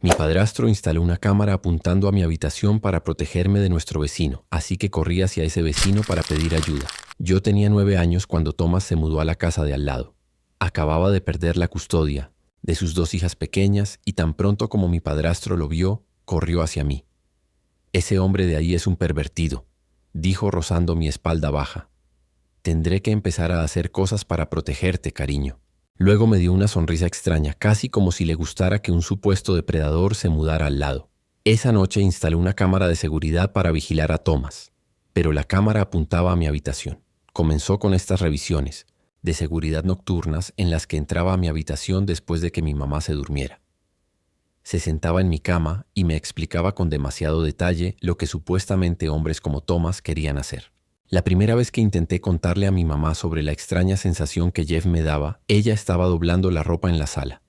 Mi padrastro instaló una cámara apuntando a mi habitación para protegerme de nuestro vecino, así que corrí hacia ese vecino para pedir ayuda. Yo tenía 9 años cuando Thomas se mudó a la casa de al lado. Acababa de perder la custodia de sus 2 hijas pequeñas y tan pronto como mi padrastro lo vio, corrió hacia mí. «Ese hombre de ahí es un pervertido», dijo rozando mi espalda baja. «Tendré que empezar a hacer cosas para protegerte, cariño». Luego me dio una sonrisa extraña, casi como si le gustara que un supuesto depredador se mudara al lado. Esa noche instalé una cámara de seguridad para vigilar a Thomas, pero la cámara apuntaba a mi habitación. Comenzó con estas revisiones de seguridad nocturnas en las que entraba a mi habitación después de que mi mamá se durmiera. Se sentaba en mi cama y me explicaba con demasiado detalle lo que supuestamente hombres como Thomas querían hacer. La primera vez que intenté contarle a mi mamá sobre la extraña sensación que Jeff me daba, ella estaba doblando la ropa en la sala.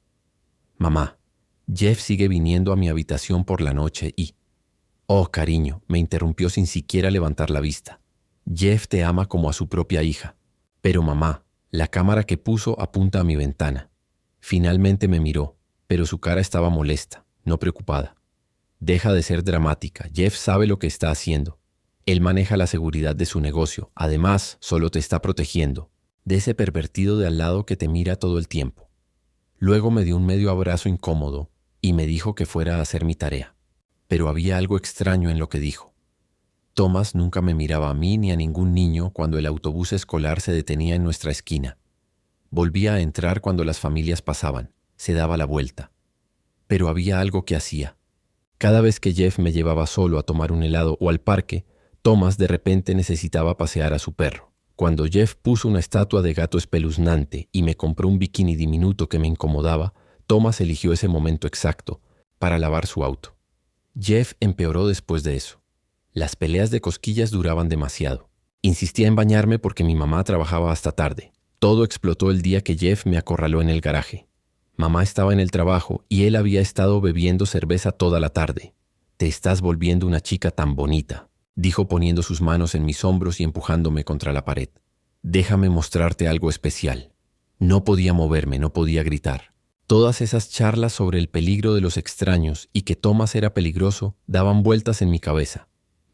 «Mamá, Jeff sigue viniendo a mi habitación por la noche y...» «Oh, cariño», me interrumpió sin siquiera levantar la vista. «Jeff te ama como a su propia hija». «Pero mamá, la cámara que puso apunta a mi ventana». Finalmente me miró, pero su cara estaba molesta, no preocupada. «Deja de ser dramática, Jeff sabe lo que está haciendo. Él maneja la seguridad de su negocio. Además, solo te está protegiendo de ese pervertido de al lado que te mira todo el tiempo». Luego me dio un medio abrazo incómodo y me dijo que fuera a hacer mi tarea. Pero había algo extraño en lo que dijo. Thomas nunca me miraba a mí ni a ningún niño cuando el autobús escolar se detenía en nuestra esquina. Volvía a entrar cuando las familias pasaban. Se daba la vuelta. Pero había algo que hacía. Cada vez que Jeff me llevaba solo a tomar un helado o al parque, Thomas de repente necesitaba pasear a su perro. Cuando Jeff puso una estatua de gato espeluznante y me compró un bikini diminuto que me incomodaba, Thomas eligió ese momento exacto para lavar su auto. Jeff empeoró después de eso. Las peleas de cosquillas duraban demasiado. Insistía en bañarme porque mi mamá trabajaba hasta tarde. Todo explotó el día que Jeff me acorraló en el garaje. Mamá estaba en el trabajo y él había estado bebiendo cerveza toda la tarde. «Te estás volviendo una chica tan bonita», dijo poniendo sus manos en mis hombros y empujándome contra la pared. «Déjame mostrarte algo especial». No podía moverme, no podía gritar. Todas esas charlas sobre el peligro de los extraños y que Thomas era peligroso daban vueltas en mi cabeza.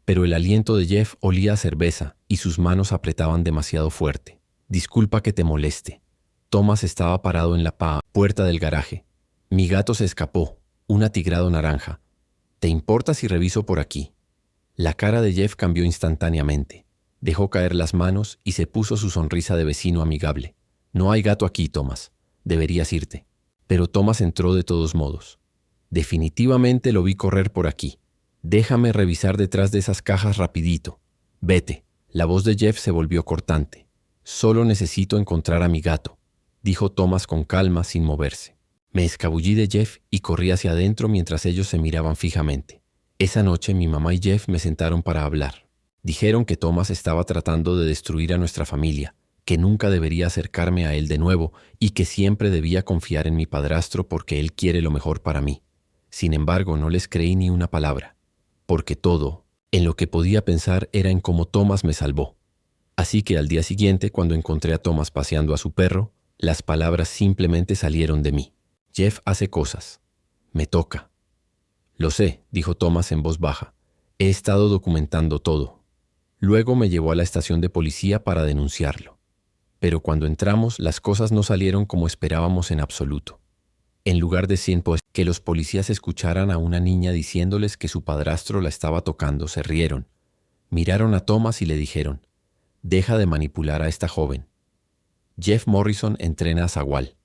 Pero el aliento de Jeff olía a cerveza y sus manos apretaban demasiado fuerte. «Disculpa que te moleste». Thomas estaba parado en la puerta del garaje. «Mi gato se escapó, un atigrado naranja. ¿Te importa si reviso por aquí?» La cara de Jeff cambió instantáneamente. Dejó caer las manos y se puso su sonrisa de vecino amigable. «No hay gato aquí, Thomas. Deberías irte». Pero Thomas entró de todos modos. «Definitivamente lo vi correr por aquí. Déjame revisar detrás de esas cajas rapidito. Vete». La voz de Jeff se volvió cortante. «Solo necesito encontrar a mi gato», dijo Thomas con calma sin moverse. Me escabullí de Jeff y corrí hacia adentro mientras ellos se miraban fijamente. Esa noche mi mamá y Jeff me sentaron para hablar. Dijeron que Thomas estaba tratando de destruir a nuestra familia, que nunca debería acercarme a él de nuevo y que siempre debía confiar en mi padrastro porque él quiere lo mejor para mí. Sin embargo, no les creí ni una palabra, porque todo, en lo que podía pensar, era en cómo Thomas me salvó. Así que al día siguiente, cuando encontré a Thomas paseando a su perro, las palabras simplemente salieron de mí. «Jeff hace cosas. Me toca». «Lo sé», dijo Thomas en voz baja. «He estado documentando todo». Luego me llevó a la estación de policía para denunciarlo. Pero cuando entramos, las cosas no salieron como esperábamos en absoluto. En lugar de que los policías escucharan a una niña diciéndoles que su padrastro la estaba tocando, se rieron. Miraron a Thomas y le dijeron: «Deja de manipular a esta joven. Jeff Morrison entrena a Zagual.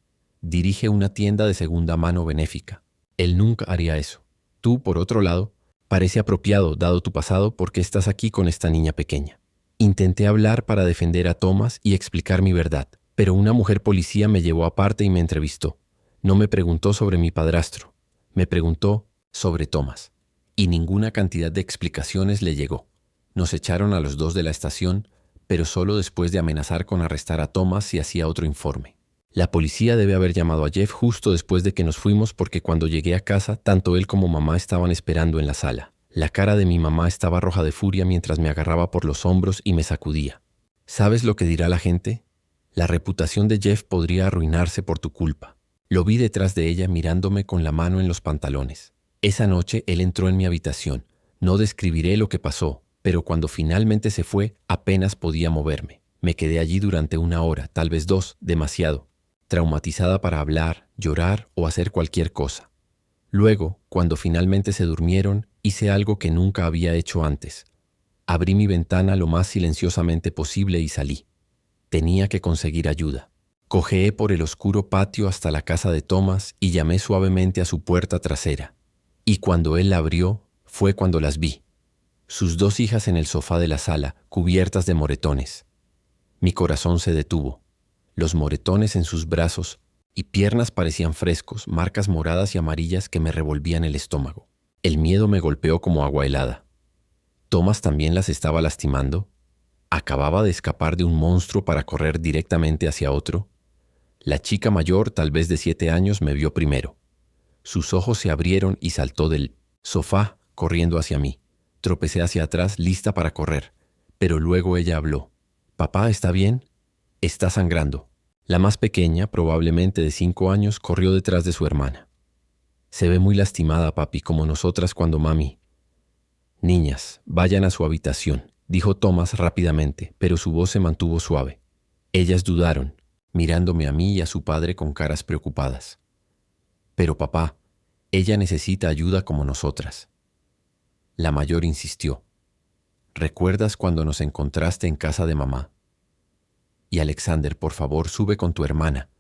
Dirige una tienda de segunda mano benéfica. Él nunca haría eso. Tú, por otro lado, parece apropiado, dado tu pasado, porque estás aquí con esta niña pequeña». Intenté hablar para defender a Thomas y explicar mi verdad, pero una mujer policía me llevó aparte y me entrevistó. No me preguntó sobre mi padrastro, me preguntó sobre Thomas. Y ninguna cantidad de explicaciones le llegó. Nos echaron a los dos de la estación, pero solo después de amenazar con arrestar a Thomas si hacía otro informe. La policía debe haber llamado a Jeff justo después de que nos fuimos porque cuando llegué a casa, tanto él como mamá estaban esperando en la sala. La cara de mi mamá estaba roja de furia mientras me agarraba por los hombros y me sacudía. ¿Sabes lo que dirá la gente? La reputación de Jeff podría arruinarse por tu culpa. Lo vi detrás de ella mirándome con la mano en los pantalones. Esa noche él entró en mi habitación. No describiré lo que pasó, pero cuando finalmente se fue, apenas podía moverme. Me quedé allí durante 1 hora, tal vez 2, demasiado, traumatizada para hablar, llorar o hacer cualquier cosa. Luego, cuando finalmente se durmieron, hice algo que nunca había hecho antes. Abrí mi ventana lo más silenciosamente posible y salí. Tenía que conseguir ayuda. Cojeé por el oscuro patio hasta la casa de Thomas y llamé suavemente a su puerta trasera. Y cuando él la abrió, fue cuando las vi. Sus 2 hijas en el sofá de la sala, cubiertas de moretones. Mi corazón se detuvo. Los moretones en sus brazos y piernas parecían frescos, marcas moradas y amarillas que me revolvían el estómago. El miedo me golpeó como agua helada. ¿Thomas también las estaba lastimando? ¿Acababa de escapar de un monstruo para correr directamente hacia otro? La chica mayor, tal vez de 7 años, me vio primero. Sus ojos se abrieron y saltó del sofá corriendo hacia mí. Tropecé hacia atrás, lista para correr. Pero luego ella habló. «¿Papá está bien?» «Está sangrando». La más pequeña, probablemente de 5 años, corrió detrás de su hermana. «Se ve muy lastimada, papi, como nosotras cuando mami...» «Niñas, vayan a su habitación», dijo Thomas rápidamente, pero su voz se mantuvo suave. Ellas dudaron, mirándome a mí y a su padre con caras preocupadas. «Pero papá, ella necesita ayuda como nosotras». La mayor insistió. «¿Recuerdas cuando nos encontraste en casa de mamá? Y Alexander, por favor, sube con tu hermana.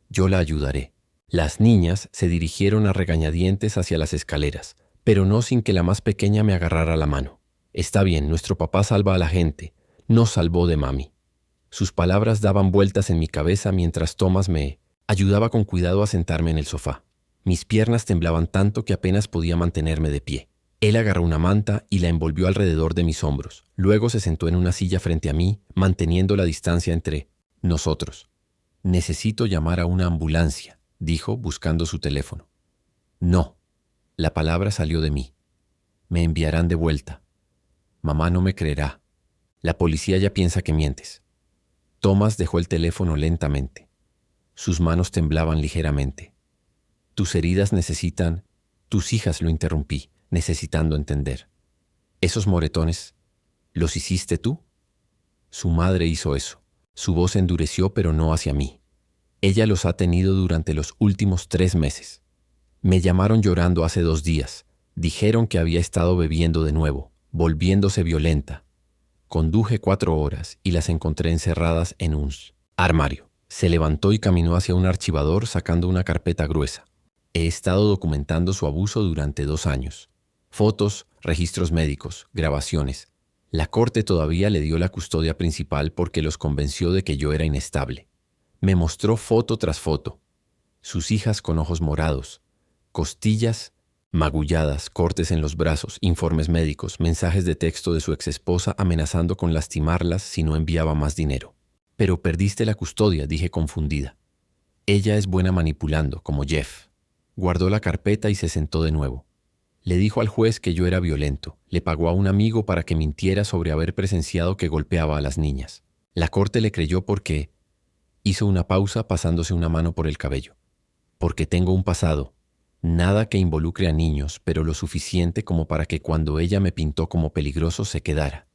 Yo la ayudaré». Las niñas se dirigieron a regañadientes hacia las escaleras, pero no sin que la más pequeña me agarrara la mano. «Está bien, nuestro papá salva a la gente. Nos salvó de mami». Sus palabras daban vueltas en mi cabeza mientras Thomas me ayudaba con cuidado a sentarme en el sofá. Mis piernas temblaban tanto que apenas podía mantenerme de pie. Él agarró una manta y la envolvió alrededor de mis hombros. Luego se sentó en una silla frente a mí, manteniendo la distancia entre nosotros. «Necesito llamar a una ambulancia», dijo, buscando su teléfono. «No». La palabra salió de mí. «Me enviarán de vuelta. Mamá no me creerá. La policía ya piensa que mientes». Thomas dejó el teléfono lentamente. Sus manos temblaban ligeramente. «Tus heridas necesitan...» «Tus hijas», lo interrumpí, necesitando entender. «¿Esos moretones, los hiciste tú?» Su madre hizo eso. Su voz endureció, pero no hacia mí. «Ella los ha tenido durante los últimos 3 meses. Me llamaron llorando hace 2 días. Dijeron que había estado bebiendo de nuevo, volviéndose violenta. Conduje 4 horas y las encontré encerradas en un armario». Se levantó y caminó hacia un archivador sacando una carpeta gruesa. «He estado documentando su abuso durante 2 años. Fotos, registros médicos, grabaciones. La corte todavía le dio la custodia principal porque los convenció de que yo era inestable. Me mostró foto tras foto. Sus hijas con ojos morados, costillas magulladas, cortes en los brazos, informes médicos, mensajes de texto de su exesposa amenazando con lastimarlas si no enviaba más dinero. «Pero perdiste la custodia», dije confundida. «Ella es buena manipulando, como Jeff». Guardó la carpeta y se sentó de nuevo. Le dijo al juez que yo era violento. Le pagó a un amigo para que mintiera sobre haber presenciado que golpeaba a las niñas. La corte le creyó porque... Hizo una pausa pasándose una mano por el cabello. «Porque tengo un pasado. Nada que involucre a niños, pero lo suficiente como para que cuando ella me pintó como peligroso se quedara».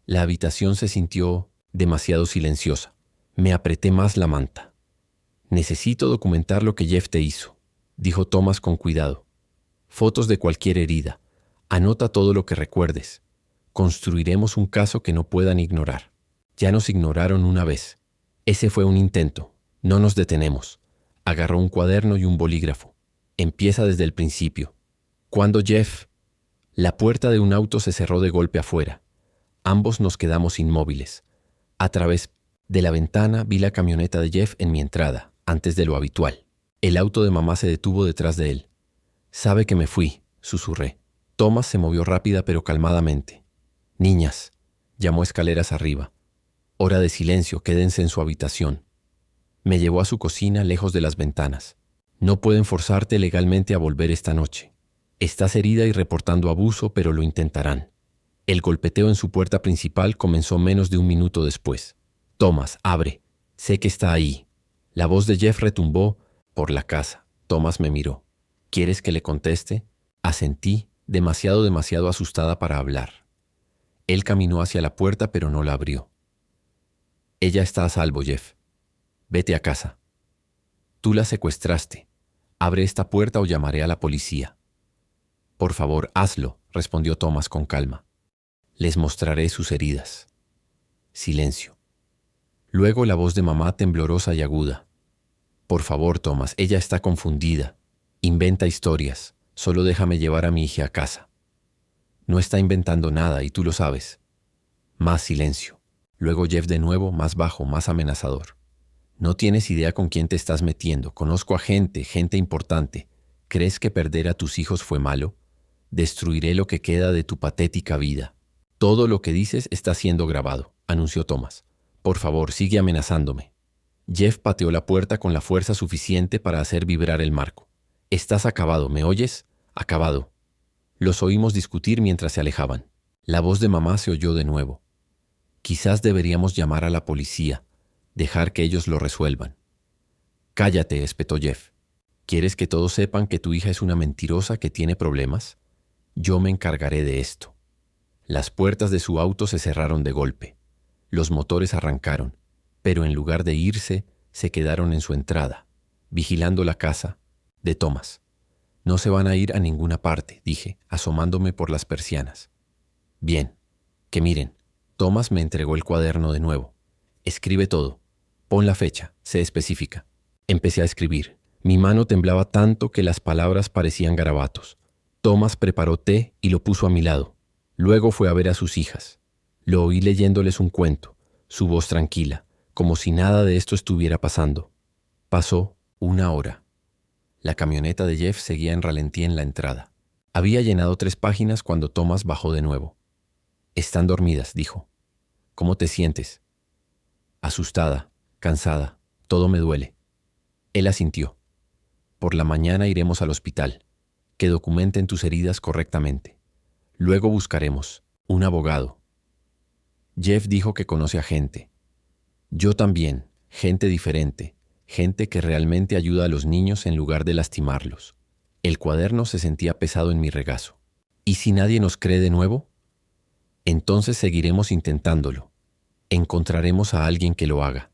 La habitación se sintió demasiado silenciosa. Me apreté más la manta. «Necesito documentar lo que Jeff te hizo», dijo Thomas con cuidado. «Fotos de cualquier herida. Anota todo lo que recuerdes. Construiremos un caso que no puedan ignorar. Ya nos ignoraron una vez. Ese fue un intento. No nos detenemos». Agarró un cuaderno y un bolígrafo. «Empieza desde el principio. ¿Cuándo Jeff...» La puerta de un auto se cerró de golpe afuera. Ambos nos quedamos inmóviles. A través de la ventana vi la camioneta de Jeff en mi entrada, antes de lo habitual. El auto de mamá se detuvo detrás de él. «Sabe que me fui», susurré. Thomas se movió rápida pero calmadamente. «Niñas», llamó escaleras arriba. «Hora de silencio, quédense en su habitación». Me llevó a su cocina lejos de las ventanas. «No pueden forzarte legalmente a volver esta noche. Estás herida y reportando abuso, pero lo intentarán». El golpeteo en su puerta principal comenzó menos de 1 minuto después. «Thomas, abre. Sé que está ahí». La voz de Jeff retumbó por la casa. Thomas me miró. «¿Quieres que le conteste?» Asentí, demasiado asustada para hablar. Él caminó hacia la puerta pero no la abrió. Ella está a salvo, Jeff. Vete a casa. Tú la secuestraste. Abre esta puerta o llamaré a la policía. Por favor, hazlo, respondió Thomas con calma. Les mostraré sus heridas. Silencio. Luego la voz de mamá temblorosa y aguda. Por favor, Thomas, ella está confundida. Inventa historias. Solo déjame llevar a mi hija a casa. No está inventando nada y tú lo sabes. Más silencio. Luego Jeff de nuevo, más bajo, más amenazador. No tienes idea con quién te estás metiendo. Conozco a gente importante. ¿Crees que perder a tus hijos fue malo? Destruiré lo que queda de tu patética vida. Todo lo que dices está siendo grabado, anunció Thomas. Por favor, sigue amenazándome. Jeff pateó la puerta con la fuerza suficiente para hacer vibrar el marco. Estás acabado, ¿me oyes? Acabado. Los oímos discutir mientras se alejaban. La voz de mamá se oyó de nuevo. Quizás deberíamos llamar a la policía, dejar que ellos lo resuelvan. Cállate, espetó Jeff. ¿Quieres que todos sepan que tu hija es una mentirosa que tiene problemas? Yo me encargaré de esto. Las puertas de su auto se cerraron de golpe. Los motores arrancaron, pero en lugar de irse, se quedaron en su entrada, vigilando la casa de Thomas. No se van a ir a ninguna parte, dije, asomándome por las persianas. Bien, que miren. Thomas me entregó el cuaderno de nuevo. Escribe todo. Pon la fecha, sé específica. Empecé a escribir. Mi mano temblaba tanto que las palabras parecían garabatos. Thomas preparó té y lo puso a mi lado. Luego fue a ver a sus hijas. Lo oí leyéndoles un cuento, su voz tranquila, como si nada de esto estuviera pasando. Pasó 1 hora. La camioneta de Jeff seguía en ralentí en la entrada. Había llenado 3 páginas cuando Thomas bajó de nuevo. Están dormidas, dijo. ¿Cómo te sientes? Asustada, cansada, todo me duele. Él asintió. Por la mañana iremos al hospital, que documenten tus heridas correctamente. Luego buscaremos un abogado. Jeff dijo que conoce a gente. Yo también, gente diferente, gente que realmente ayuda a los niños en lugar de lastimarlos. El cuaderno se sentía pesado en mi regazo. ¿Y si nadie nos cree de nuevo? Entonces seguiremos intentándolo. Encontraremos a alguien que lo haga.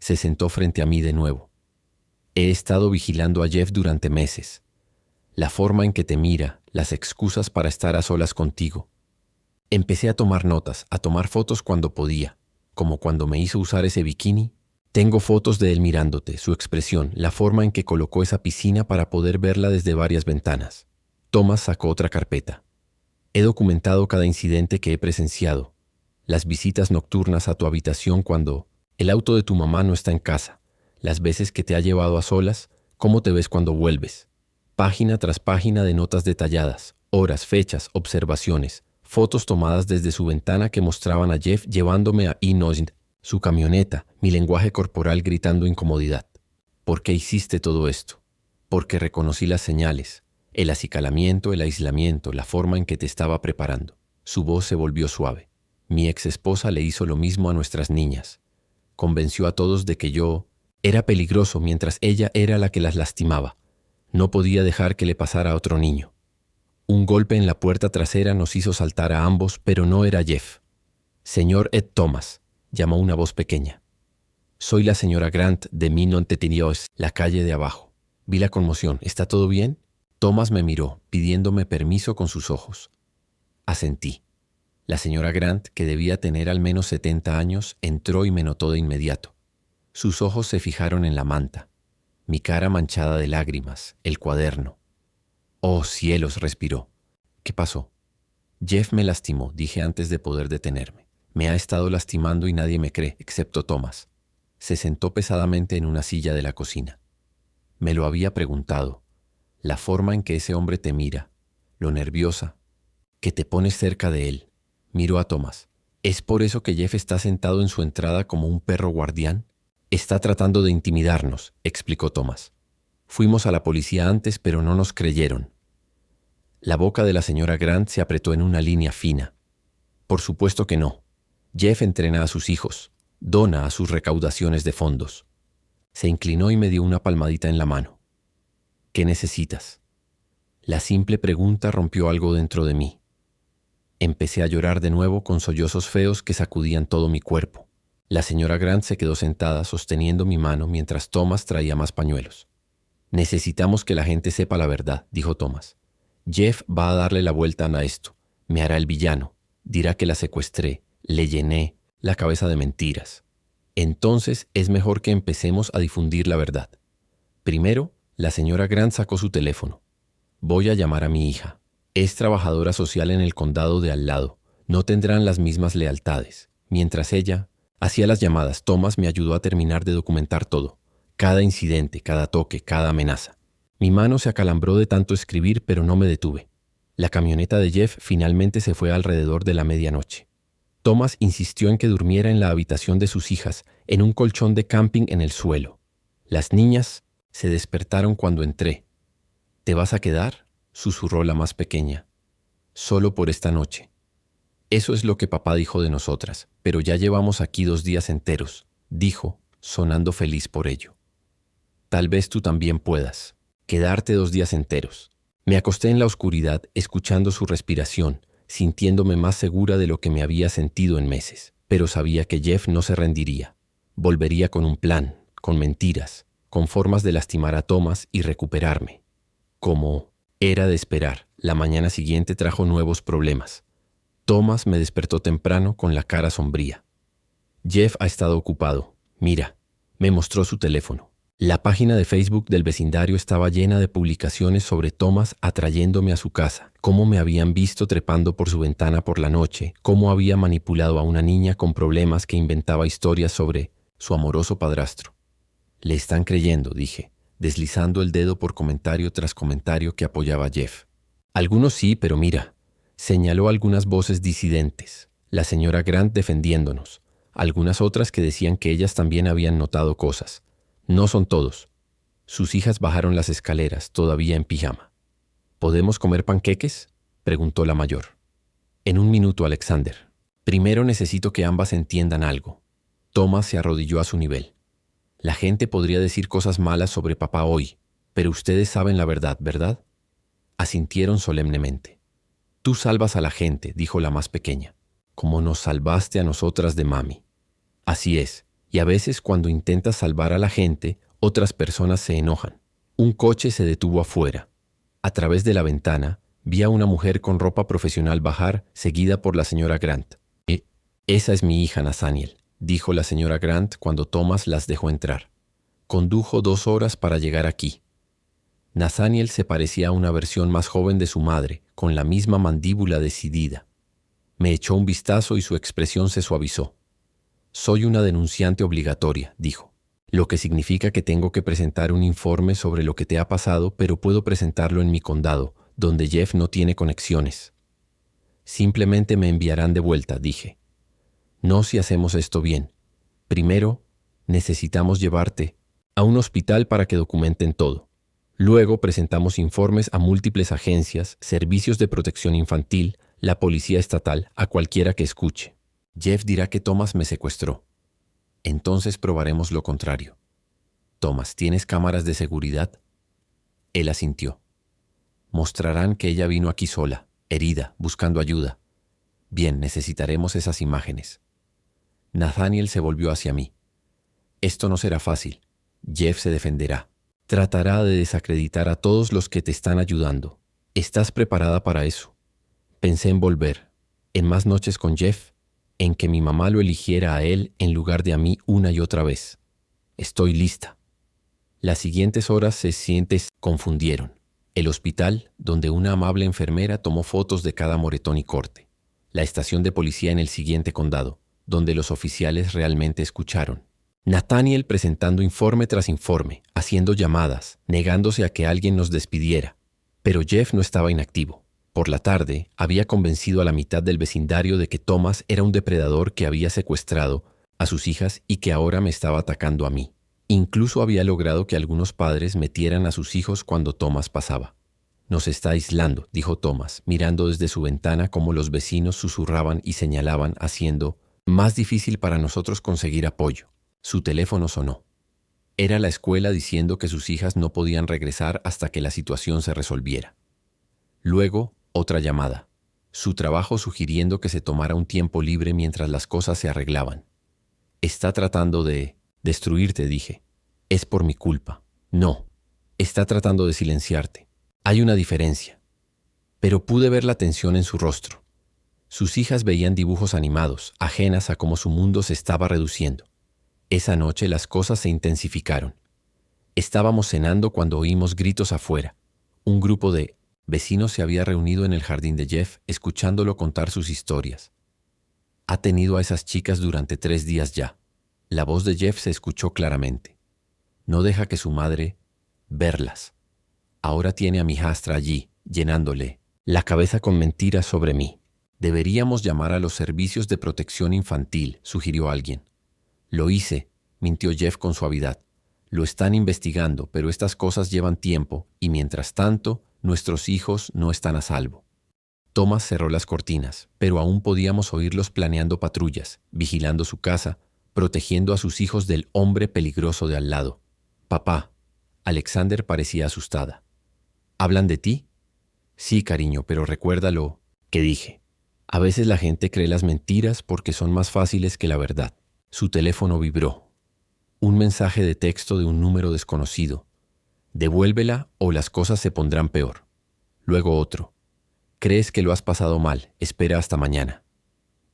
Se sentó frente a mí de nuevo. He estado vigilando a Jeff durante meses. La forma en que te mira, las excusas para estar a solas contigo. Empecé a tomar notas, a tomar fotos cuando podía, como cuando me hizo usar ese bikini. Tengo fotos de él mirándote, su expresión, la forma en que colocó esa piscina para poder verla desde varias ventanas. Thomas sacó otra carpeta. He documentado cada incidente que he presenciado. Las visitas nocturnas a tu habitación cuando el auto de tu mamá no está en casa. Las veces que te ha llevado a solas, cómo te ves cuando vuelves. Página tras página de notas detalladas, horas, fechas, observaciones, fotos tomadas desde su ventana que mostraban a Jeff llevándome a Inoint, su camioneta, mi lenguaje corporal gritando incomodidad. ¿Por qué hiciste todo esto? Porque reconocí las señales. El acicalamiento, el aislamiento, la forma en que te estaba preparando. Su voz se volvió suave. Mi ex esposa le hizo lo mismo a nuestras niñas. Convenció a todos de que yo era peligroso mientras ella era la que las lastimaba. No podía dejar que le pasara a otro niño. Un golpe en la puerta trasera nos hizo saltar a ambos, pero no era Jeff. Señor Ed Thomas, llamó una voz pequeña. Soy la señora Grant de Minontetinios, la calle de abajo. Vi la conmoción. ¿Está todo bien? Thomas me miró, pidiéndome permiso con sus ojos. Asentí. La señora Grant, que debía tener al menos 70 años, entró y me notó de inmediato. Sus ojos se fijaron en la manta, mi cara manchada de lágrimas, el cuaderno. «Oh, cielos», respiró. «¿Qué pasó?» «Jeff me lastimó», dije antes de poder detenerme. «Me ha estado lastimando y nadie me cree, excepto Thomas». Se sentó pesadamente en una silla de la cocina. Me lo había preguntado. La forma en que ese hombre te mira, lo nerviosa, que te pones cerca de él. Miró a Thomas. ¿Es por eso que Jeff está sentado en su entrada como un perro guardián? Está tratando de intimidarnos, explicó Thomas. Fuimos a la policía antes, pero no nos creyeron. La boca de la señora Grant se apretó en una línea fina. Por supuesto que no. Jeff entrena a sus hijos, dona a sus recaudaciones de fondos. Se inclinó y me dio una palmadita en la mano. ¿Qué necesitas? La simple pregunta rompió algo dentro de mí. Empecé a llorar de nuevo con sollozos feos que sacudían todo mi cuerpo. La señora Grant se quedó sentada sosteniendo mi mano mientras Thomas traía más pañuelos. Necesitamos que la gente sepa la verdad, dijo Thomas. Jeff va a darle la vuelta a esto. Me hará el villano. Dirá que la secuestré, le llené la cabeza de mentiras. Entonces es mejor que empecemos a difundir la verdad. Primero, la señora Grant sacó su teléfono. Voy a llamar a mi hija. Es trabajadora social en el condado de al lado. No tendrán las mismas lealtades. Mientras ella hacía las llamadas, Thomas me ayudó a terminar de documentar todo. Cada incidente, cada toque, cada amenaza. Mi mano se acalambró de tanto escribir, pero no me detuve. La camioneta de Jeff finalmente se fue alrededor de la medianoche. Thomas insistió en que durmiera en la habitación de sus hijas, en un colchón de camping en el suelo. Las niñas se despertaron cuando entré. ¿Te vas a quedar?, susurró la más pequeña. Solo por esta noche. Eso es lo que papá dijo de nosotras, pero ya llevamos aquí 2 días enteros, dijo, sonando feliz por ello. Tal vez tú también puedas. Quedarte 2 días enteros. Me acosté en la oscuridad, escuchando su respiración, sintiéndome más segura de lo que me había sentido en meses. Pero sabía que Jeff no se rendiría. Volvería con un plan, con mentiras, con formas de lastimar a Thomas y recuperarme. Como era de esperar, la mañana siguiente trajo nuevos problemas. Thomas me despertó temprano con la cara sombría. Jeff ha estado ocupado. Mira, me mostró su teléfono. La página de Facebook del vecindario estaba llena de publicaciones sobre Thomas atrayéndome a su casa, cómo me habían visto trepando por su ventana por la noche, cómo había manipulado a una niña con problemas que inventaba historias sobre su amoroso padrastro. Le están creyendo, dije, deslizando el dedo por comentario tras comentario que apoyaba a Jeff. Algunos sí, pero mira, señaló algunas voces disidentes, la señora Grant defendiéndonos, algunas otras que decían que ellas también habían notado cosas. No son todos. Sus hijas bajaron las escaleras, todavía en pijama. ¿Podemos comer panqueques?, preguntó la mayor. En un minuto, Alexander. Primero necesito que ambas entiendan algo. Thomas se arrodilló a su nivel. La gente podría decir cosas malas sobre papá hoy, pero ustedes saben la verdad, ¿verdad? Asintieron solemnemente. Tú salvas a la gente, dijo la más pequeña, como nos salvaste a nosotras de mami. Así es. Y a veces cuando intentas salvar a la gente, otras personas se enojan. Un coche se detuvo afuera. A través de la ventana, vi a una mujer con ropa profesional bajar, seguida por la señora Grant. Esa es mi hija, Nathaniel, dijo la señora Grant cuando Thomas las dejó entrar. Condujo 2 horas para llegar aquí. Nathaniel se parecía a una versión más joven de su madre, con la misma mandíbula decidida. Me echó un vistazo y su expresión se suavizó. Soy una denunciante obligatoria, dijo, lo que significa que tengo que presentar un informe sobre lo que te ha pasado, pero puedo presentarlo en mi condado, donde Jeff no tiene conexiones. Simplemente me enviarán de vuelta, dije. No si hacemos esto bien. Primero, necesitamos llevarte a un hospital para que documenten todo. Luego presentamos informes a múltiples agencias, servicios de protección infantil, la policía estatal, a cualquiera que escuche. Jeff dirá que Thomas me secuestró. Entonces probaremos lo contrario. Thomas, ¿tienes cámaras de seguridad? Él asintió. Mostrarán que ella vino aquí sola, herida, buscando ayuda. Bien, necesitaremos esas imágenes. Nathaniel se volvió hacia mí. Esto no será fácil. Jeff se defenderá. Tratará de desacreditar a todos los que te están ayudando. ¿Estás preparada para eso? Pensé en volver, en más noches con Jeff, en que mi mamá lo eligiera a él en lugar de a mí una y otra vez. Estoy lista. Las siguientes horas se confundieron. El hospital, donde una amable enfermera tomó fotos de cada moretón y corte. La estación de policía en el siguiente condado, donde los oficiales realmente escucharon. Nathaniel presentando informe tras informe, haciendo llamadas, negándose a que alguien nos despidiera. Pero Jeff no estaba inactivo. Por la tarde, había convencido a la mitad del vecindario de que Thomas era un depredador que había secuestrado a sus hijas y que ahora me estaba atacando a mí. Incluso había logrado que algunos padres metieran a sus hijos cuando Thomas pasaba. Nos está aislando, dijo Thomas, mirando desde su ventana cómo los vecinos susurraban y señalaban, haciendo más difícil para nosotros conseguir apoyo. Su teléfono sonó. Era la escuela diciendo que sus hijas no podían regresar hasta que la situación se resolviera. Luego, otra llamada. Su trabajo sugiriendo que se tomara un tiempo libre mientras las cosas se arreglaban. Está tratando de destruirte, dije. Es por mi culpa. No. Está tratando de silenciarte. Hay una diferencia. Pero pude ver la tensión en su rostro. Sus hijas veían dibujos animados, ajenas a cómo su mundo se estaba reduciendo. Esa noche las cosas se intensificaron. Estábamos cenando cuando oímos gritos afuera. Un grupo de vecinos se había reunido en el jardín de Jeff, escuchándolo contar sus historias. Ha tenido a esas chicas durante 3 días ya. La voz de Jeff se escuchó claramente. No deja que su madre verlas. Ahora tiene a mi hijastra allí, llenándole la cabeza con mentiras sobre mí. Deberíamos llamar a los servicios de protección infantil, sugirió alguien. Lo hice, mintió Jeff con suavidad. Lo están investigando, pero estas cosas llevan tiempo y mientras tanto, nuestros hijos no están a salvo. Thomas cerró las cortinas, pero aún podíamos oírlos planeando patrullas, vigilando su casa, protegiendo a sus hijos del hombre peligroso de al lado. Papá. Alexander parecía asustada. ¿Hablan de ti? Sí, cariño, pero recuerda lo que dije. A veces la gente cree las mentiras porque son más fáciles que la verdad. Su teléfono vibró. Un mensaje de texto de un número desconocido. Devuélvela o las cosas se pondrán peor. Luego otro. Crees que lo has pasado mal, espera hasta mañana.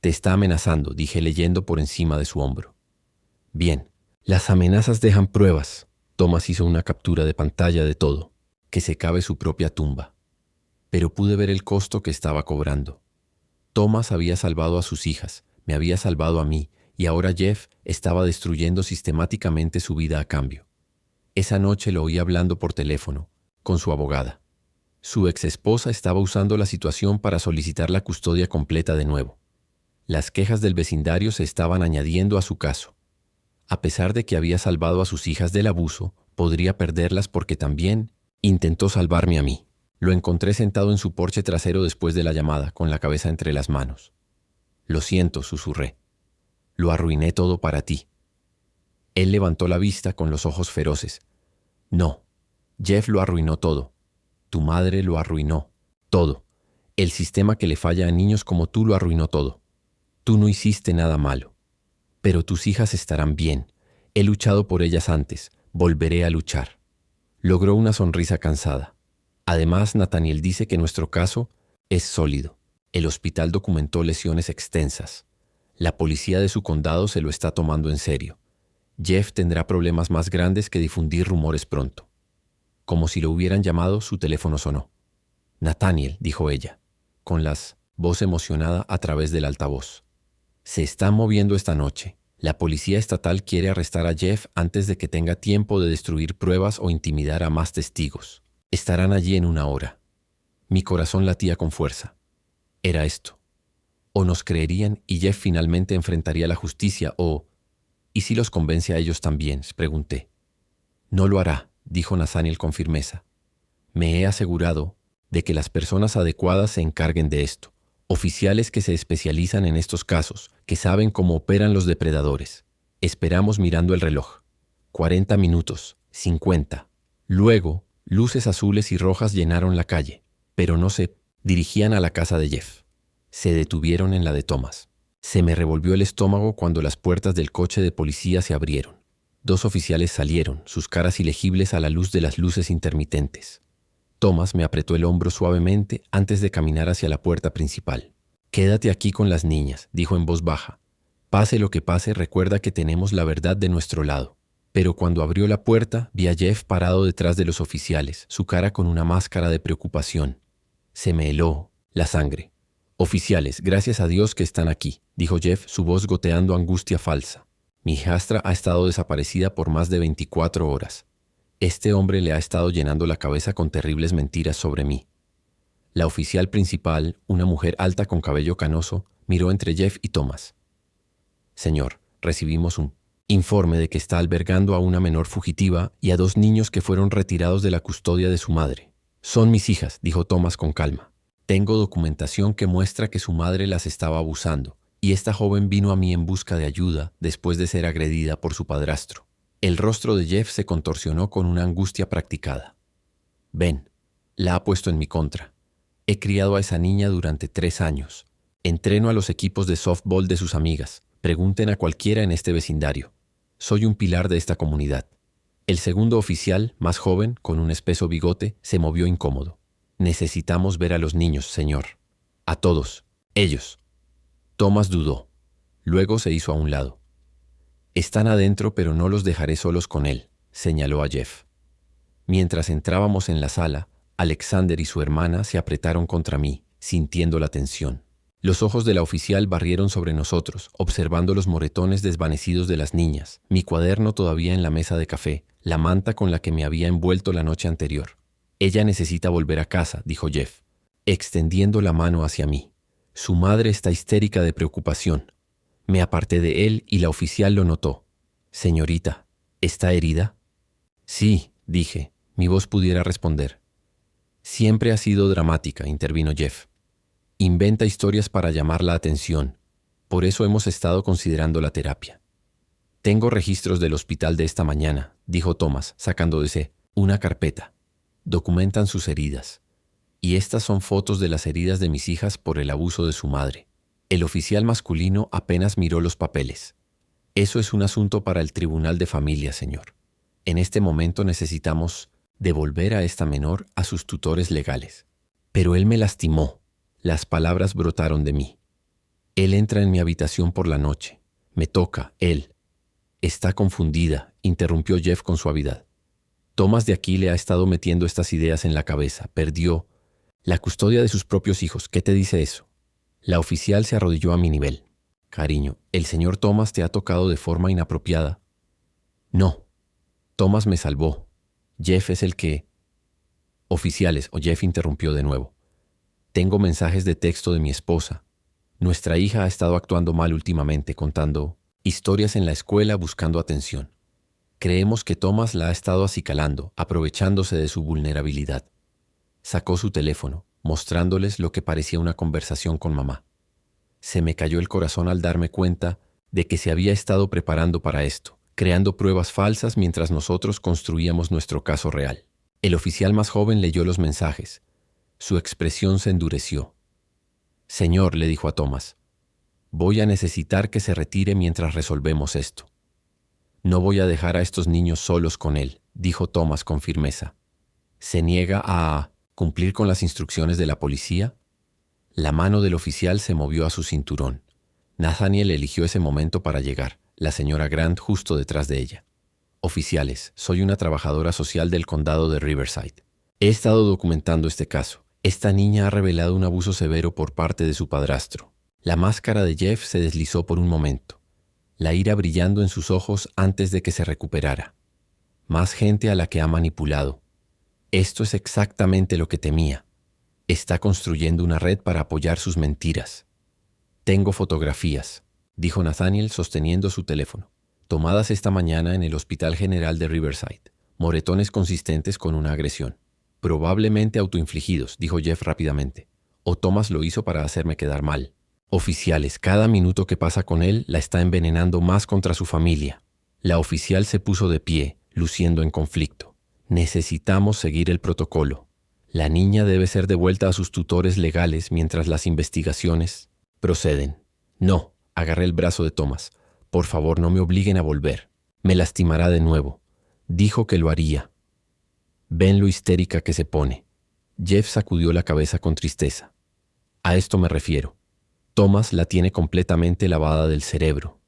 Te está amenazando, dije leyendo por encima de su hombro. Bien, las amenazas dejan pruebas. Thomas hizo una captura de pantalla de todo, que se cabe su propia tumba. Pero pude ver el costo que estaba cobrando. Thomas había salvado a sus hijas, me había salvado a mí, y ahora Jeff estaba destruyendo sistemáticamente su vida a cambio. Esa noche lo oí hablando por teléfono, con su abogada. Su exesposa estaba usando la situación para solicitar la custodia completa de nuevo. Las quejas del vecindario se estaban añadiendo a su caso. A pesar de que había salvado a sus hijas del abuso, podría perderlas porque también intentó salvarme a mí. Lo encontré sentado en su porche trasero después de la llamada, con la cabeza entre las manos. Lo siento, susurré. Lo arruiné todo para ti. Él levantó la vista con los ojos feroces. No, Jeff lo arruinó todo. Tu madre lo arruinó. Todo. El sistema que le falla a niños como tú lo arruinó todo. Tú no hiciste nada malo. Pero tus hijas estarán bien. He luchado por ellas antes. Volveré a luchar. Logró una sonrisa cansada. Además, Nathaniel dice que nuestro caso es sólido. El hospital documentó lesiones extensas. La policía de su condado se lo está tomando en serio. Jeff tendrá problemas más grandes que difundir rumores pronto. Como si lo hubieran llamado, su teléfono sonó. Nathaniel, dijo ella, con la voz emocionada a través del altavoz. Se están moviendo esta noche. La policía estatal quiere arrestar a Jeff antes de que tenga tiempo de destruir pruebas o intimidar a más testigos. Estarán allí en 1 hora. Mi corazón latía con fuerza. Era esto. O nos creerían y Jeff finalmente enfrentaría la justicia o... ¿Y si los convence a ellos también?, pregunté. No lo hará, dijo Nathaniel con firmeza. Me he asegurado de que las personas adecuadas se encarguen de esto. Oficiales que se especializan en estos casos, que saben cómo operan los depredadores. Esperamos mirando el reloj. 40 minutos, 50. Luego, luces azules y rojas llenaron la calle, pero no se dirigían a la casa de Jeff. Se detuvieron en la de Thomas. Se me revolvió el estómago cuando las puertas del coche de policía se abrieron. 2 oficiales salieron, sus caras ilegibles a la luz de las luces intermitentes. Thomas me apretó el hombro suavemente antes de caminar hacia la puerta principal. Quédate aquí con las niñas, dijo en voz baja. Pase lo que pase, recuerda que tenemos la verdad de nuestro lado. Pero cuando abrió la puerta, vi a Jeff parado detrás de los oficiales, su cara con una máscara de preocupación. Se me heló la sangre. Oficiales, gracias a Dios que están aquí, dijo Jeff, su voz goteando angustia falsa. Mi hijastra ha estado desaparecida por más de 24 horas. Este hombre le ha estado llenando la cabeza con terribles mentiras sobre mí. La oficial principal, una mujer alta con cabello canoso, miró entre Jeff y Thomas. Señor, recibimos un informe de que está albergando a una menor fugitiva y a 2 niños que fueron retirados de la custodia de su madre. Son mis hijas, dijo Thomas con calma. Tengo documentación que muestra que su madre las estaba abusando, y esta joven vino a mí en busca de ayuda después de ser agredida por su padrastro. El rostro de Jeff se contorsionó con una angustia practicada. Ven, la ha puesto en mi contra. He criado a esa niña durante 3 años. Entreno a los equipos de softball de sus amigas. Pregunten a cualquiera en este vecindario. Soy un pilar de esta comunidad. El segundo oficial, más joven, con un espeso bigote, se movió incómodo. Necesitamos ver a los niños, señor. A todos. Ellos. Thomas dudó. Luego se hizo a un lado. Están adentro, pero no los dejaré solos con él, señaló a Jeff. Mientras entrábamos en la sala, Alexander y su hermana se apretaron contra mí, sintiendo la tensión. Los ojos de la oficial barrieron sobre nosotros, observando los moretones desvanecidos de las niñas, mi cuaderno todavía en la mesa de café, la manta con la que me había envuelto la noche anterior. Ella necesita volver a casa, dijo Jeff, extendiendo la mano hacia mí. Su madre está histérica de preocupación. Me aparté de él y la oficial lo notó. Señorita, ¿está herida? Sí, dije. Mi voz pudiera responder. Siempre ha sido dramática, intervino Jeff. Inventa historias para llamar la atención. Por eso hemos estado considerando la terapia. Tengo registros del hospital de esta mañana, dijo Thomas, sacando de ese una carpeta. Documentan sus heridas. Y estas son fotos de las heridas de mis hijas por el abuso de su madre. El oficial masculino apenas miró los papeles. Eso es un asunto para el Tribunal de Familia, señor. En este momento necesitamos devolver a esta menor a sus tutores legales. Pero él me lastimó. Las palabras brotaron de mí. Él entra en mi habitación por la noche. Me toca, él. Está confundida, interrumpió Jeff con suavidad. Thomas de aquí le ha estado metiendo estas ideas en la cabeza. Perdió la custodia de sus propios hijos. ¿Qué te dice eso? La oficial se arrodilló a mi nivel. Cariño, el señor Thomas te ha tocado de forma inapropiada. No. Thomas me salvó. Jeff es el que... Oficiales, o Jeff interrumpió de nuevo. Tengo mensajes de texto de mi esposa. Nuestra hija ha estado actuando mal últimamente, contando historias en la escuela buscando atención. Creemos que Thomas la ha estado acicalando, aprovechándose de su vulnerabilidad. Sacó su teléfono, mostrándoles lo que parecía una conversación con mamá. Se me cayó el corazón al darme cuenta de que se había estado preparando para esto, creando pruebas falsas mientras nosotros construíamos nuestro caso real. El oficial más joven leyó los mensajes. Su expresión se endureció. Señor, le dijo a Thomas, voy a necesitar que se retire mientras resolvemos esto. No voy a dejar a estos niños solos con él, dijo Thomas con firmeza. ¿Se niega a cumplir con las instrucciones de la policía? La mano del oficial se movió a su cinturón. Nathaniel eligió ese momento para llegar, la señora Grant justo detrás de ella. Oficiales, soy una trabajadora social del condado de Riverside. He estado documentando este caso. Esta niña ha revelado un abuso severo por parte de su padrastro. La máscara de Jeff se deslizó por un momento, la ira brillando en sus ojos antes de que se recuperara. Más gente a la que ha manipulado. Esto es exactamente lo que temía. Está construyendo una red para apoyar sus mentiras. Tengo fotografías, dijo Nathaniel sosteniendo su teléfono, tomadas esta mañana en el Hospital General de Riverside. Moretones consistentes con una agresión. Probablemente autoinfligidos, dijo Jeff rápidamente. O Thomas lo hizo para hacerme quedar mal. Oficiales, cada minuto que pasa con él la está envenenando más contra su familia. La oficial se puso de pie, luciendo en conflicto. Necesitamos seguir el protocolo. La niña debe ser devuelta a sus tutores legales mientras las investigaciones proceden. No, agarré el brazo de Thomas. Por favor, no me obliguen a volver. Me lastimará de nuevo. Dijo que lo haría. Ven lo histérica que se pone. Jeff sacudió la cabeza con tristeza. A esto me refiero. Thomas la tiene completamente lavada del cerebro.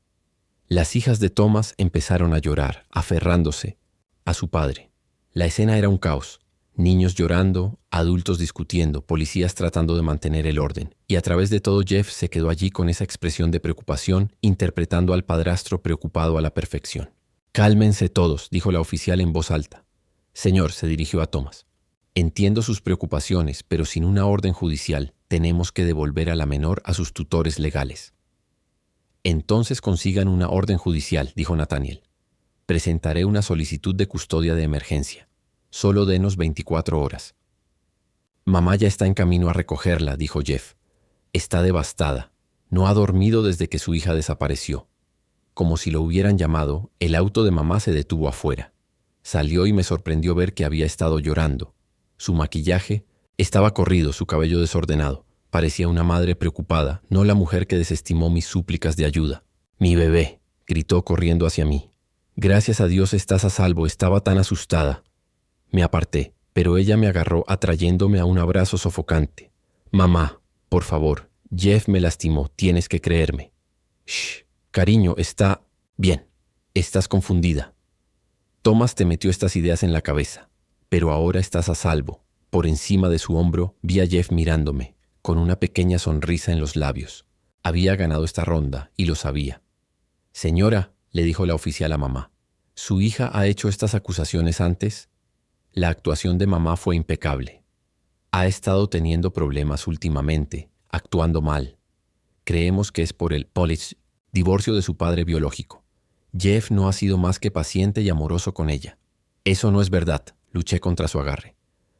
Las hijas de Thomas empezaron a llorar, aferrándose a su padre. La escena era un caos. Niños llorando, adultos discutiendo, policías tratando de mantener el orden. Y a través de todo Jeff se quedó allí con esa expresión de preocupación, interpretando al padrastro preocupado a la perfección. Cálmense todos, dijo la oficial en voz alta. Señor, se dirigió a Thomas. Entiendo sus preocupaciones, pero sin una orden judicial, tenemos que devolver a la menor a sus tutores legales. Entonces consigan una orden judicial, dijo Nathaniel. Presentaré una solicitud de custodia de emergencia. Solo denos 24 horas. Mamá ya está en camino a recogerla, dijo Jeff. Está devastada. No ha dormido desde que su hija desapareció. Como si lo hubieran llamado, el auto de mamá se detuvo afuera. Salió y me sorprendió ver que había estado llorando. Su maquillaje Estaba corrido, su cabello desordenado. Parecía una madre preocupada, no la mujer que desestimó mis súplicas de ayuda. «Mi bebé», gritó corriendo hacia mí. «Gracias a Dios estás a salvo, estaba tan asustada». Me aparté, pero ella me agarró atrayéndome a un abrazo sofocante. «Mamá, por favor, Jeff me lastimó, tienes que creerme». «Shh, cariño, está bien. Estás confundida. Thomas te metió estas ideas en la cabeza, pero ahora estás a salvo». Por encima de su hombro vi a Jeff mirándome, con una pequeña sonrisa en los labios. Había ganado esta ronda y lo sabía. «Señora», le dijo la oficial a mamá, «¿su hija ha hecho estas acusaciones antes?» La actuación de mamá fue impecable. «Ha estado teniendo problemas últimamente, actuando mal. Creemos que es por el divorcio de su padre biológico. Jeff no ha sido más que paciente y amoroso con ella». «Eso no es verdad», luché contra su agarre.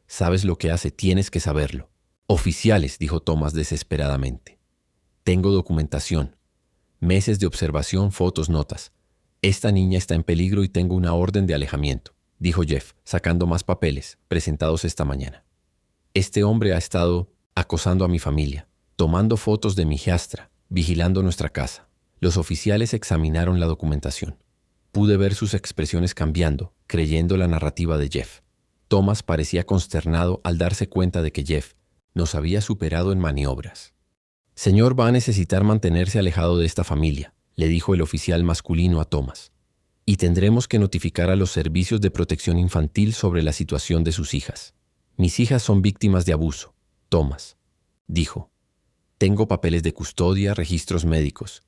«Sabes lo que hace, tienes que saberlo». «Oficiales», dijo Thomas desesperadamente. «Tengo documentación. Meses de observación, fotos, notas. Esta niña está en peligro y tengo una orden de alejamiento», dijo Jeff, sacando más papeles, presentados esta mañana. «Este hombre ha estado acosando a mi familia, tomando fotos de mi hijastra, vigilando nuestra casa». Los oficiales examinaron la documentación. Pude ver sus expresiones cambiando, creyendo la narrativa de Jeff. Thomas parecía consternado al darse cuenta de que Jeff nos había superado en maniobras. «Señor, va a necesitar mantenerse alejado de esta familia», le dijo el oficial masculino a Thomas. «Y tendremos que notificar a los servicios de protección infantil sobre la situación de sus hijas». «Mis hijas son víctimas de abuso», Thomas dijo. «Tengo papeles de custodia, registros médicos».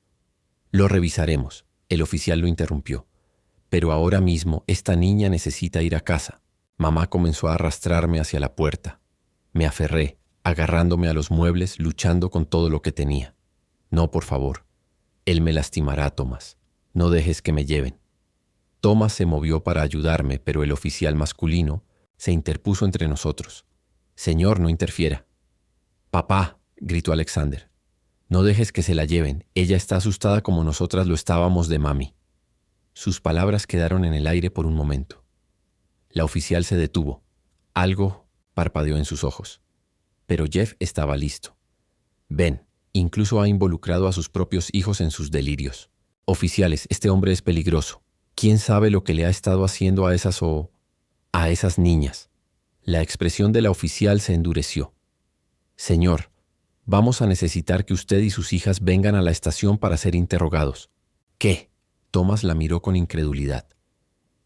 «Lo revisaremos», el oficial lo interrumpió. «Pero ahora mismo esta niña necesita ir a casa». Mamá comenzó a arrastrarme hacia la puerta. Me aferré, agarrándome a los muebles, luchando con todo lo que tenía. «No, por favor. Él me lastimará, Thomas. No dejes que me lleven». Thomas se movió para ayudarme, pero el oficial masculino se interpuso entre nosotros. «Señor, no interfiera». «Papá», gritó Alexander, «no dejes que se la lleven. Ella está asustada como nosotras lo estábamos de mami». Sus palabras quedaron en el aire por un momento. La oficial se detuvo. Algo parpadeó en sus ojos. Pero Jeff estaba listo. «Ven», incluso ha involucrado a sus propios hijos en sus delirios. «Oficiales, este hombre es peligroso. ¿Quién sabe lo que le ha estado haciendo a esas niñas?» La expresión de la oficial se endureció. «Señor, vamos a necesitar que usted y sus hijas vengan a la estación para ser interrogados». «¿Qué?». Thomas la miró con incredulidad.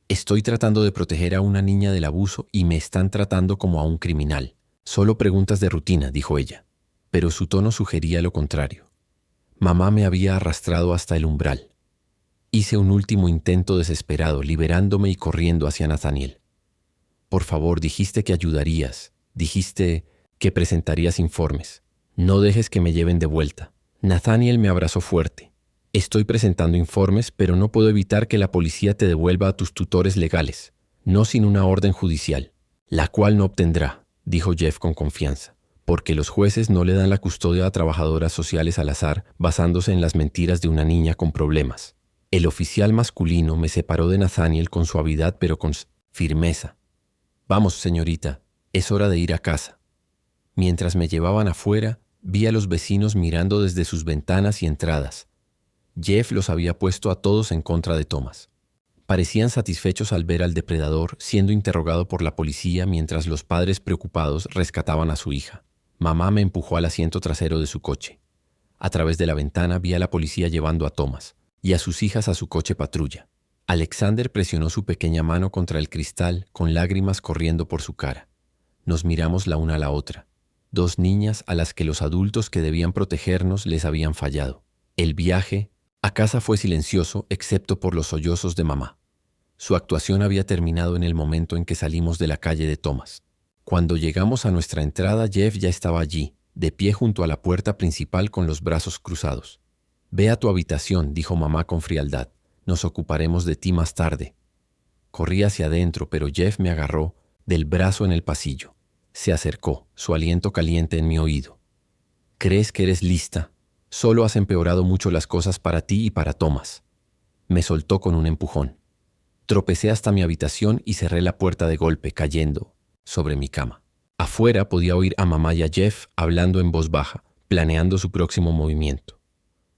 «Estoy tratando de proteger a una niña del abuso y me están tratando como a un criminal. Solo preguntas de rutina», dijo ella. Pero su tono sugería lo contrario. Mamá me había arrastrado hasta el umbral. Hice un último intento desesperado, liberándome y corriendo hacia Nathaniel. «Por favor, dijiste que ayudarías. Dijiste que presentarías informes. No dejes que me lleven de vuelta». Nathaniel me abrazó fuerte. «Estoy presentando informes, pero no puedo evitar que la policía te devuelva a tus tutores legales, no sin una orden judicial, la cual no obtendrá», dijo Jeff con confianza, «porque los jueces no le dan la custodia a trabajadoras sociales al azar basándose en las mentiras de una niña con problemas». El oficial masculino me separó de Nathaniel con suavidad pero con firmeza. «Vamos, señorita, es hora de ir a casa». Mientras me llevaban afuera, vi a los vecinos mirando desde sus ventanas y entradas. Jeff los había puesto a todos en contra de Thomas. Parecían satisfechos al ver al depredador siendo interrogado por la policía mientras los padres preocupados rescataban a su hija. Mamá me empujó al asiento trasero de su coche. A través de la ventana vi a la policía llevando a Thomas y a sus hijas a su coche patrulla. Alexander presionó su pequeña mano contra el cristal con lágrimas corriendo por su cara. Nos miramos la una a la otra. Dos niñas a las que los adultos que debían protegernos les habían fallado. El viaje a casa fue silencioso excepto por los sollozos de mamá. Su actuación había terminado en el momento en que salimos de la calle de Thomas. Cuando llegamos a nuestra entrada, Jeff ya estaba allí, de pie junto a la puerta principal con los brazos cruzados. «Ve a tu habitación», dijo mamá con frialdad. «Nos ocuparemos de ti más tarde». Corrí hacia adentro, pero Jeff me agarró del brazo en el pasillo. Se acercó, su aliento caliente en mi oído. «¿Crees que eres lista? Solo has empeorado mucho las cosas para ti y para Thomas». Me soltó con un empujón. Tropecé hasta mi habitación y cerré la puerta de golpe, cayendo sobre mi cama. Afuera podía oír a mamá y a Jeff hablando en voz baja, planeando su próximo movimiento.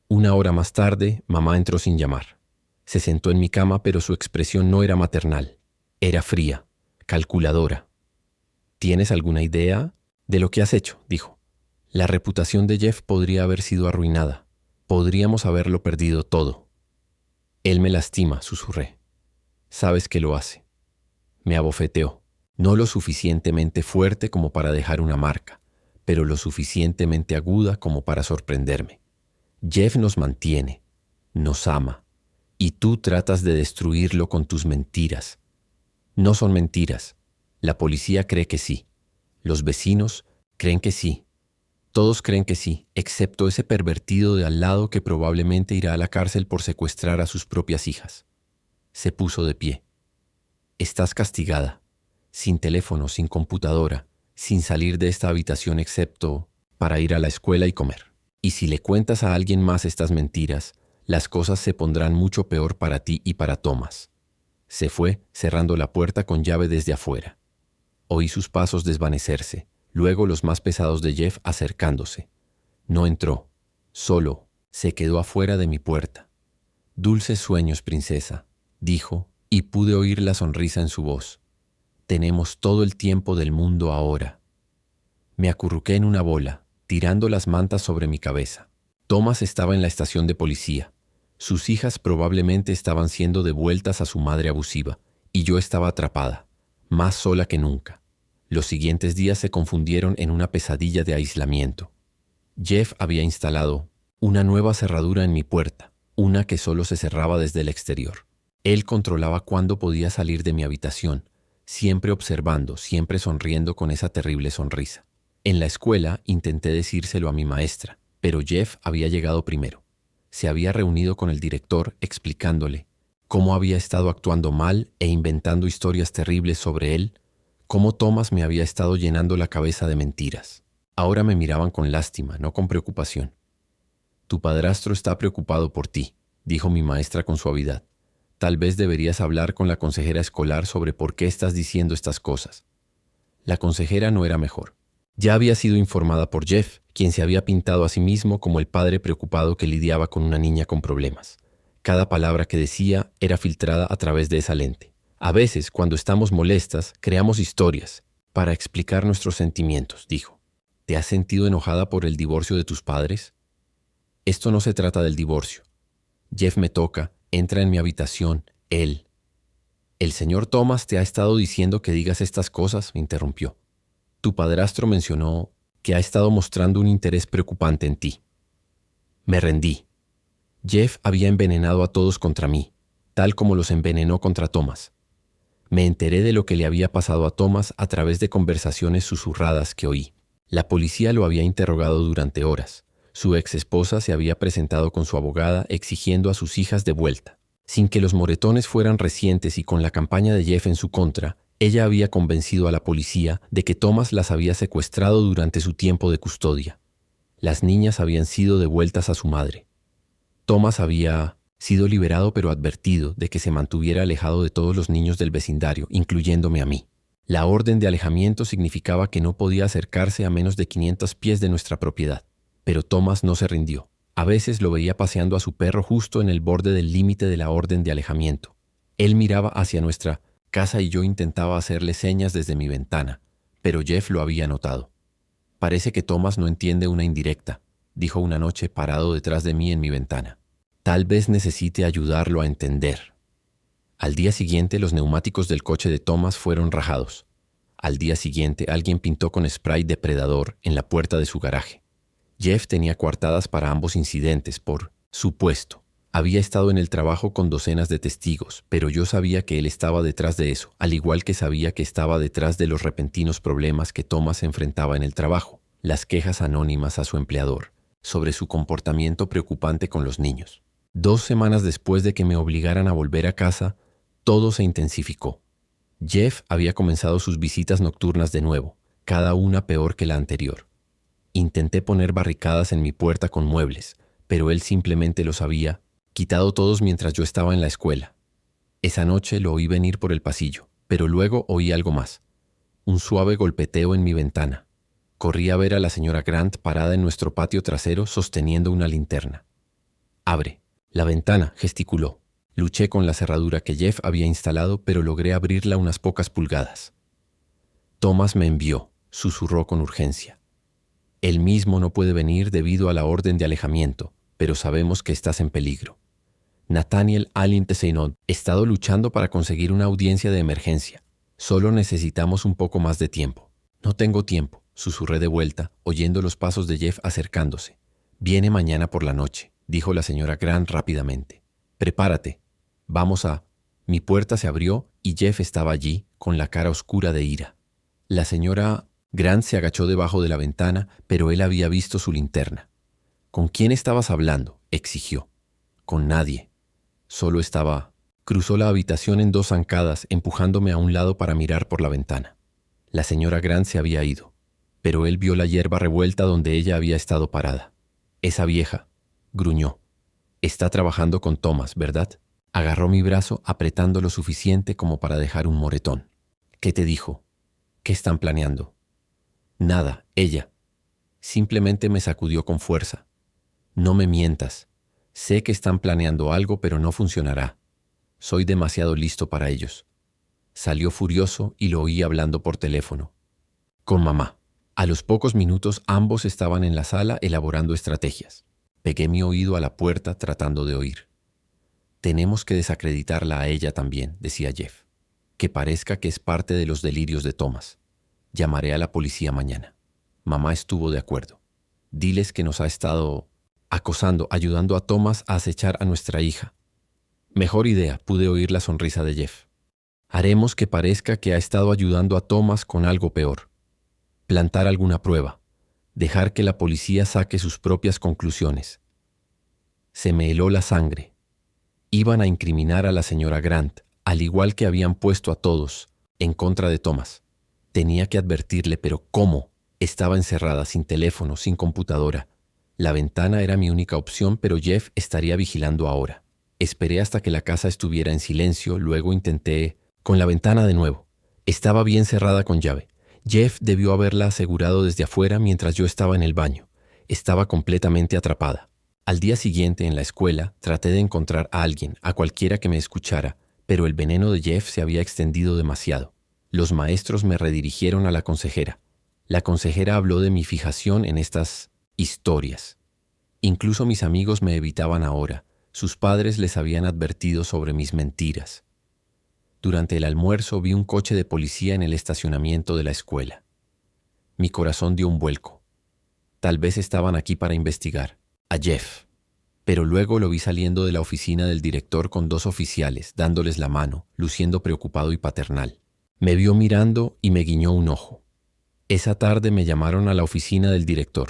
Una hora más tarde, mamá entró sin llamar. Se sentó en mi cama, pero su expresión no era maternal. Era fría, calculadora. ¿Tienes alguna idea de lo que has hecho?, dijo. La reputación de Jeff podría haber sido arruinada. Podríamos haberlo perdido todo. Él me lastima, susurré. Sabes que lo hace. Me abofeteó. No lo suficientemente fuerte como para dejar una marca, pero lo suficientemente aguda como para sorprenderme. Jeff nos mantiene, nos ama, y tú tratas de destruirlo con tus mentiras. No son mentiras. La policía cree que sí. Los vecinos creen que sí. Todos creen que sí, excepto ese pervertido de al lado que probablemente irá a la cárcel por secuestrar a sus propias hijas. Se puso de pie. Estás castigada. Sin teléfono, sin computadora, sin salir de esta habitación excepto para ir a la escuela y comer. Y si le cuentas a alguien más estas mentiras, las cosas se pondrán mucho peor para ti y para Thomas. Se fue, cerrando la puerta con llave desde afuera. Oí sus pasos desvanecerse, luego los más pesados de Jeff acercándose. No entró, solo, se quedó afuera de mi puerta. Dulces sueños, princesa, dijo, y pude oír la sonrisa en su voz. Tenemos todo el tiempo del mundo ahora. Me acurruqué en una bola, tirando las mantas sobre mi cabeza. Thomas estaba en la estación de policía. Sus hijas probablemente estaban siendo devueltas a su madre abusiva, y yo estaba atrapada, más sola que nunca. Los siguientes días se confundieron en una pesadilla de aislamiento. Jeff había instalado una nueva cerradura en mi puerta, una que solo se cerraba desde el exterior. Él controlaba cuándo podía salir de mi habitación, siempre observando, siempre sonriendo con esa terrible sonrisa. En la escuela intenté decírselo a mi maestra, pero Jeff había llegado primero. Se había reunido con el director explicándole cómo había estado actuando mal e inventando historias terribles sobre él, cómo Thomas me había estado llenando la cabeza de mentiras. Ahora me miraban con lástima, no con preocupación. Tu padrastro está preocupado por ti, dijo mi maestra con suavidad. Tal vez deberías hablar con la consejera escolar sobre por qué estás diciendo estas cosas. La consejera no era mejor. Ya había sido informada por Jeff, quien se había pintado a sí mismo como el padre preocupado que lidiaba con una niña con problemas. Cada palabra que decía era filtrada a través de esa lente. A veces, cuando estamos molestas, creamos historias para explicar nuestros sentimientos, dijo. ¿Te has sentido enojada por el divorcio de tus padres? Esto no se trata del divorcio. Jeff me toca, entra en mi habitación, él. El señor Thomas te ha estado diciendo que digas estas cosas, me interrumpió. Tu padrastro mencionó que ha estado mostrando un interés preocupante en ti. Me rendí. Jeff había envenenado a todos contra mí, tal como los envenenó contra Thomas. Me enteré de lo que le había pasado a Thomas a través de conversaciones susurradas que oí. La policía lo había interrogado durante horas. Su ex esposa se había presentado con su abogada exigiendo a sus hijas de vuelta. Sin que los moretones fueran recientes y con la campaña de Jeff en su contra, ella había convencido a la policía de que Thomas las había secuestrado durante su tiempo de custodia. Las niñas habían sido devueltas a su madre. Thomas había sido liberado pero advertido de que se mantuviera alejado de todos los niños del vecindario, incluyéndome a mí. La orden de alejamiento significaba que no podía acercarse a menos de 500 pies de nuestra propiedad. Pero Thomas no se rindió. A veces lo veía paseando a su perro justo en el borde del límite de la orden de alejamiento. Él miraba hacia nuestra casa y yo intentaba hacerle señas desde mi ventana, pero Jeff lo había notado. Parece que Thomas no entiende una indirecta, dijo una noche parado detrás de mí en mi ventana. Tal vez necesite ayudarlo a entender. Al día siguiente los neumáticos del coche de Thomas fueron rajados. Al día siguiente alguien pintó con spray depredador en la puerta de su garaje. Jeff tenía coartadas para ambos incidentes por supuesto. Había estado en el trabajo con docenas de testigos, pero yo sabía que él estaba detrás de eso, al igual que sabía que estaba detrás de los repentinos problemas que Thomas enfrentaba en el trabajo, las quejas anónimas a su empleador, sobre su comportamiento preocupante con los niños. 2 semanas después de que me obligaran a volver a casa, todo se intensificó. Jeff había comenzado sus visitas nocturnas de nuevo, cada una peor que la anterior. Intenté poner barricadas en mi puerta con muebles, pero él simplemente los había quitado todos mientras yo estaba en la escuela. Esa noche lo oí venir por el pasillo, pero luego oí algo más. un suave golpeteo en mi ventana. Corrí a ver a la señora Grant parada en nuestro patio trasero sosteniendo una linterna. «Abre». «La ventana», gesticuló. Luché con la cerradura que Jeff había instalado, pero logré abrirla unas pocas pulgadas. «Thomas me envió», susurró con urgencia. «Él mismo no puede venir debido a la orden de alejamiento, pero sabemos que estás en peligro. Nathaniel Allen Tesseinot ha estado luchando para conseguir una audiencia de emergencia. Solo necesitamos un poco más de tiempo». «No tengo tiempo», susurré de vuelta, oyendo los pasos de Jeff acercándose. «Viene mañana por la noche», dijo la señora Grant rápidamente. «Prepárate. Vamos a...». Mi puerta se abrió y Jeff estaba allí, con la cara oscura de ira. La señora Grant se agachó debajo de la ventana, pero él había visto su linterna. «¿Con quién estabas hablando?», exigió. «Con nadie. Solo estaba...». Cruzó la habitación en 2 zancadas, empujándome a un lado para mirar por la ventana. La señora Grant se había ido, pero él vio la hierba revuelta donde ella había estado parada. «Esa vieja», gruñó. «Está trabajando con Thomas, ¿verdad?». Agarró mi brazo apretando lo suficiente como para dejar un moretón. «¿Qué te dijo? ¿Qué están planeando?». «Nada, ella». Simplemente me sacudió con fuerza. «No me mientas. Sé que están planeando algo, pero no funcionará. Soy demasiado listo para ellos». Salió furioso y lo oí hablando por teléfono. Con mamá. A los pocos minutos ambos estaban en la sala elaborando estrategias. Pegué mi oído a la puerta tratando de oír. «Tenemos que desacreditarla a ella también», decía Jeff. «Que parezca que es parte de los delirios de Thomas. Llamaré a la policía mañana». Mamá estuvo de acuerdo. «Diles que nos ha estado acosando, ayudando a Thomas a acechar a nuestra hija». «Mejor idea», pude oír la sonrisa de Jeff. «Haremos que parezca que ha estado ayudando a Thomas con algo peor. Plantar alguna prueba. Dejar que la policía saque sus propias conclusiones». Se me heló la sangre. Iban a incriminar a la señora Grant, al igual que habían puesto a todos, en contra de Thomas. Tenía que advertirle, pero ¿cómo? Estaba encerrada, sin teléfono, sin computadora. La ventana era mi única opción, pero Jeff estaría vigilando ahora. Esperé hasta que la casa estuviera en silencio, luego intenté con la ventana de nuevo. Estaba bien cerrada con llave. Jeff debió haberla asegurado desde afuera mientras yo estaba en el baño. Estaba completamente atrapada. Al día siguiente, en la escuela, traté de encontrar a alguien, a cualquiera que me escuchara, pero el veneno de Jeff se había extendido demasiado. Los maestros me redirigieron a la consejera. La consejera habló de mi fijación en estas historias. Incluso mis amigos me evitaban ahora. Sus padres les habían advertido sobre mis mentiras. Durante el almuerzo vi un coche de policía en el estacionamiento de la escuela. Mi corazón dio un vuelco. Tal vez estaban aquí para investigar a Jeff. Pero luego lo vi saliendo de la oficina del director con 2 oficiales, dándoles la mano, luciendo preocupado y paternal. Me vio mirando y me guiñó un ojo. Esa tarde me llamaron a la oficina del director.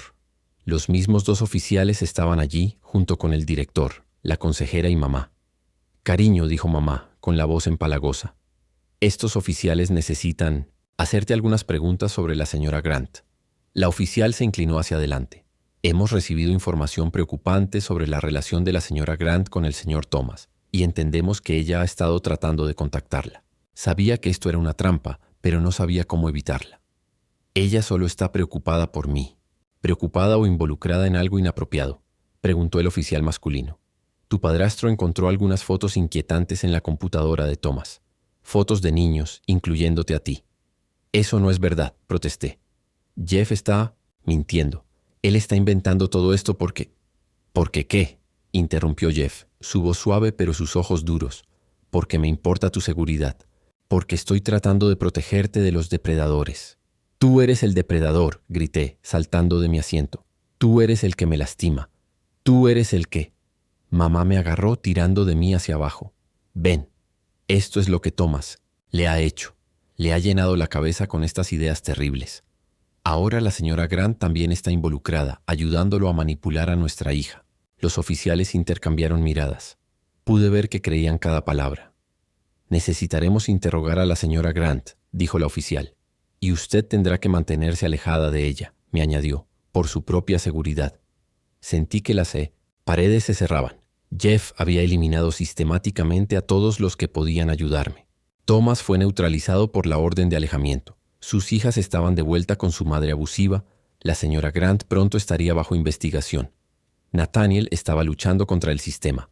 Los mismos 2 oficiales estaban allí, junto con el director, la consejera y mamá. «Cariño», dijo mamá, con la voz empalagosa. «Estos oficiales necesitan hacerte algunas preguntas sobre la señora Grant». La oficial se inclinó hacia adelante. «Hemos recibido información preocupante sobre la relación de la señora Grant con el señor Thomas, y entendemos que ella ha estado tratando de contactarla. Sabía que esto era una trampa, pero no sabía cómo evitarla. Ella solo está preocupada por mí». «¿Preocupada o involucrada en algo inapropiado?», preguntó el oficial masculino. «Tu padrastro encontró algunas fotos inquietantes en la computadora de Thomas. Fotos de niños, incluyéndote a ti». «Eso no es verdad», protesté. «Jeff está mintiendo. Él está inventando todo esto porque...». «¿Por qué?», interrumpió Jeff, su voz suave pero sus ojos duros. «Porque me importa tu seguridad. Porque estoy tratando de protegerte de los depredadores». «Tú eres el depredador», grité, saltando de mi asiento. «Tú eres el que me lastima. Tú eres el que...». Mamá me agarró tirando de mí hacia abajo. «Ven, esto es lo que Thomas le ha hecho. Le ha llenado la cabeza con estas ideas terribles. Ahora la señora Grant también está involucrada, ayudándolo a manipular a nuestra hija». Los oficiales intercambiaron miradas. Pude ver que creían cada palabra. «Necesitaremos interrogar a la señora Grant», dijo la oficial. «Y usted tendrá que mantenerse alejada de ella», me añadió, «por su propia seguridad». Sentí que las paredes se cerraban. Jeff había eliminado sistemáticamente a todos los que podían ayudarme. Thomas fue neutralizado por la orden de alejamiento. Sus hijas estaban de vuelta con su madre abusiva, la señora Grant pronto estaría bajo investigación. Nathaniel estaba luchando contra el sistema,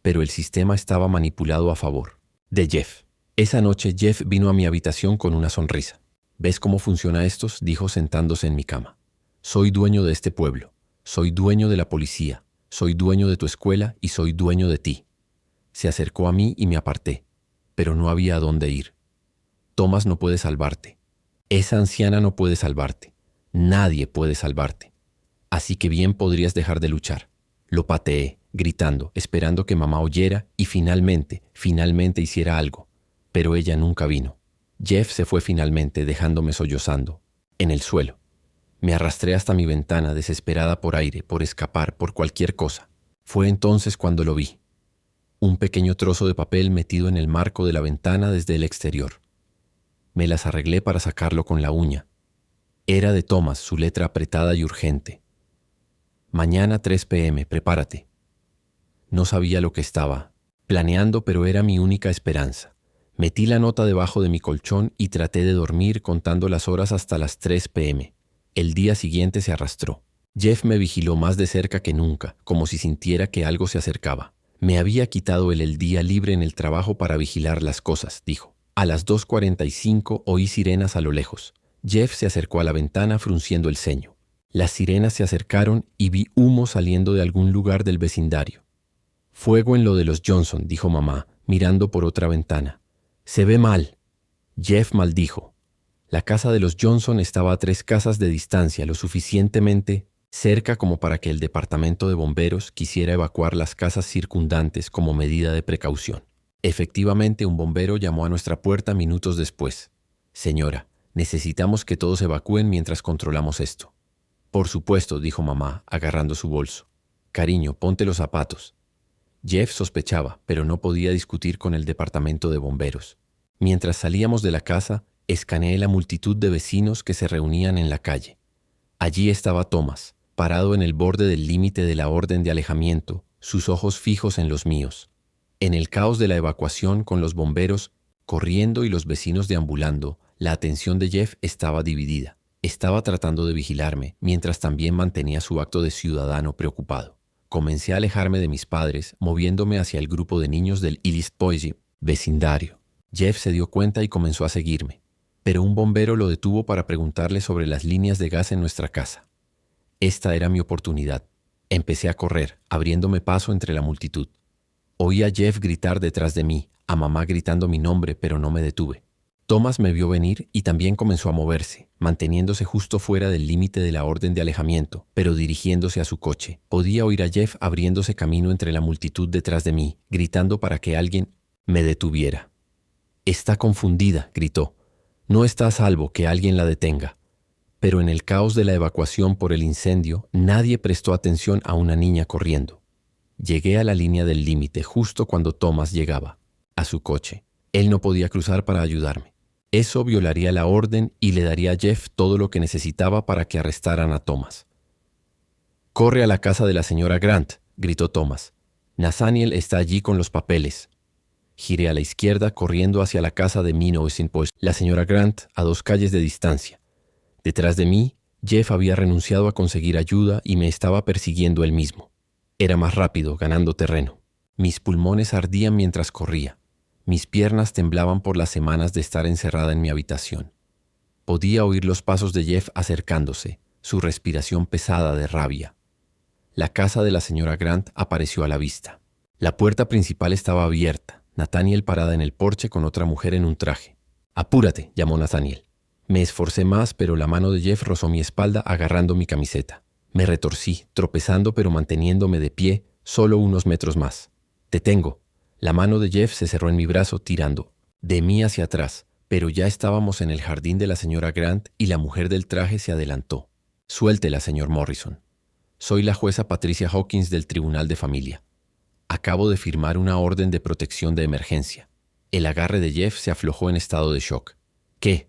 pero el sistema estaba manipulado a favor de Jeff. Esa noche Jeff vino a mi habitación con una sonrisa. ¿Ves cómo funciona esto?, dijo sentándose en mi cama. Soy dueño de este pueblo, soy dueño de la policía, soy dueño de tu escuela y soy dueño de ti. Se acercó a mí y me aparté, pero no había a dónde ir. Thomas no puede salvarte. Esa anciana no puede salvarte. Nadie puede salvarte. Así que bien podrías dejar de luchar. Lo pateé, gritando, esperando que mamá oyera y finalmente hiciera algo. Pero ella nunca vino. Jeff se fue finalmente, dejándome sollozando, en el suelo. Me arrastré hasta mi ventana, desesperada por aire, por escapar, por cualquier cosa. Fue entonces cuando lo vi. Un pequeño trozo de papel metido en el marco de la ventana desde el exterior. Me las arreglé para sacarlo con la uña. Era de Thomas, su letra apretada y urgente. Mañana 3 p.m., prepárate. No sabía lo que estaba planeando, pero era mi única esperanza. Metí la nota debajo de mi colchón y traté de dormir contando las horas hasta las 3 p.m. El día siguiente se arrastró. Jeff me vigiló más de cerca que nunca, como si sintiera que algo se acercaba. Me había quitado el día libre en el trabajo para vigilar las cosas, dijo. A las 2:45 oí sirenas a lo lejos. Jeff se acercó a la ventana frunciendo el ceño. Las sirenas se acercaron y vi humo saliendo de algún lugar del vecindario. Fuego en lo de los Johnson, dijo mamá, mirando por otra ventana. Se ve mal. Jeff maldijo. La casa de los Johnson estaba a 3 casas de distancia, lo suficientemente cerca como para que el departamento de bomberos quisiera evacuar las casas circundantes como medida de precaución. Efectivamente, un bombero llamó a nuestra puerta minutos después. Señora, necesitamos que todos evacúen mientras controlamos esto. Por supuesto, dijo mamá, agarrando su bolso. Cariño, ponte los zapatos. Jeff sospechaba, pero no podía discutir con el departamento de bomberos. Mientras salíamos de la casa, escaneé la multitud de vecinos que se reunían en la calle. Allí estaba Thomas, parado en el borde del límite de la orden de alejamiento, sus ojos fijos en los míos. En el caos de la evacuación, con los bomberos corriendo y los vecinos deambulando, la atención de Jeff estaba dividida. Estaba tratando de vigilarme, mientras también mantenía su acto de ciudadano preocupado. Comencé a alejarme de mis padres, moviéndome hacia el grupo de niños del East Point vecindario. Jeff se dio cuenta y comenzó a seguirme, pero un bombero lo detuvo para preguntarle sobre las líneas de gas en nuestra casa. Esta era mi oportunidad. Empecé a correr, abriéndome paso entre la multitud. Oí a Jeff gritar detrás de mí, a mamá gritando mi nombre, pero no me detuve. Thomas me vio venir y también comenzó a moverse, manteniéndose justo fuera del límite de la orden de alejamiento, pero dirigiéndose a su coche. Podía oír a Jeff abriéndose camino entre la multitud detrás de mí, gritando para que alguien me detuviera. Está confundida, gritó. No está a salvo, que alguien la detenga. Pero en el caos de la evacuación por el incendio, nadie prestó atención a una niña corriendo. Llegué a la línea del límite justo cuando Thomas llegaba a su coche. Él no podía cruzar para ayudarme. Eso violaría la orden y le daría a Jeff todo lo que necesitaba para que arrestaran a Thomas. «Corre a la casa de la señora Grant», gritó Thomas. «Nathaniel está allí con los papeles». Giré a la izquierda corriendo hacia la casa de Innocent Point, la señora Grant a 2 calles de distancia. Detrás de mí, Jeff había renunciado a conseguir ayuda y me estaba persiguiendo él mismo. Era más rápido, ganando terreno. Mis pulmones ardían mientras corría. Mis piernas temblaban por las semanas de estar encerrada en mi habitación. Podía oír los pasos de Jeff acercándose, su respiración pesada de rabia. La casa de la señora Grant apareció a la vista. La puerta principal estaba abierta, Nathaniel parada en el porche con otra mujer en un traje. «Apúrate», llamó Nathaniel. Me esforcé más, pero la mano de Jeff rozó mi espalda agarrando mi camiseta. Me retorcí, tropezando pero manteniéndome de pie, solo unos metros más. «Te tengo». La mano de Jeff se cerró en mi brazo tirando de mí hacia atrás, pero ya estábamos en el jardín de la señora Grant y la mujer del traje se adelantó. «Suéltela, señor Morrison. Soy la jueza Patricia Hawkins del Tribunal de Familia. Acabo de firmar una orden de protección de emergencia». El agarre de Jeff se aflojó en estado de shock. «¿Qué?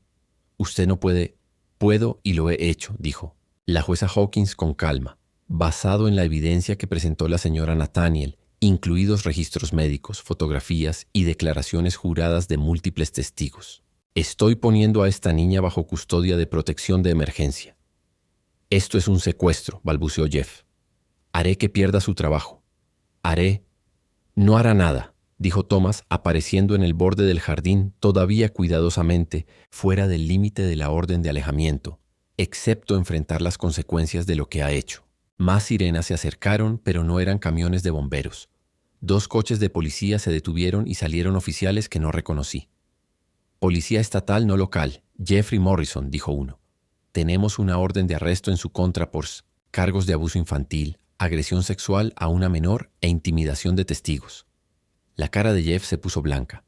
Usted no puede». «Puedo y lo he hecho», dijo la jueza Hawkins con calma, basado en la evidencia que presentó la señora Nathaniel, incluidos registros médicos, fotografías y declaraciones juradas de múltiples testigos. Estoy poniendo a esta niña bajo custodia de protección de emergencia. Esto es un secuestro, balbuceó Jeff. Haré que pierda su trabajo. Haré... No hará nada, dijo Thomas, apareciendo en el borde del jardín, todavía cuidadosamente, fuera del límite de la orden de alejamiento, excepto enfrentar las consecuencias de lo que ha hecho. Más sirenas se acercaron, pero no eran camiones de bomberos. 2 coches de policía se detuvieron y salieron oficiales que no reconocí. Policía estatal no local, Jeffrey Morrison, dijo uno. Tenemos una orden de arresto en su contra por cargos de abuso infantil, agresión sexual a una menor e intimidación de testigos. La cara de Jeff se puso blanca.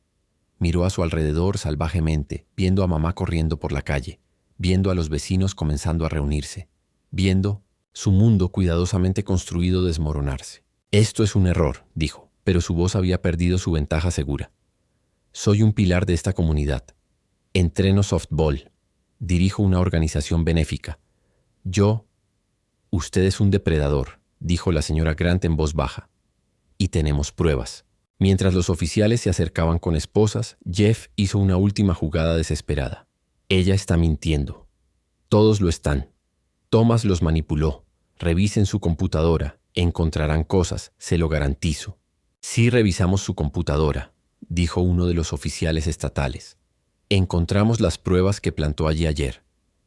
Miró a su alrededor salvajemente, viendo a mamá corriendo por la calle, viendo a los vecinos comenzando a reunirse, viendo su mundo cuidadosamente construido desmoronarse. Esto es un error, dijo, pero su voz había perdido su ventaja segura. Soy un pilar de esta comunidad. Entreno softball. Dirijo una organización benéfica. Usted es un depredador, dijo la señora Grant en voz baja. Y tenemos pruebas. Mientras los oficiales se acercaban con esposas, Jeff hizo una última jugada desesperada. Ella está mintiendo. Todos lo están. Thomas los manipuló. Revisen su computadora. Encontrarán cosas, se lo garantizo. Sí revisamos su computadora, dijo uno de los oficiales estatales. Encontramos las pruebas que plantó allí ayer.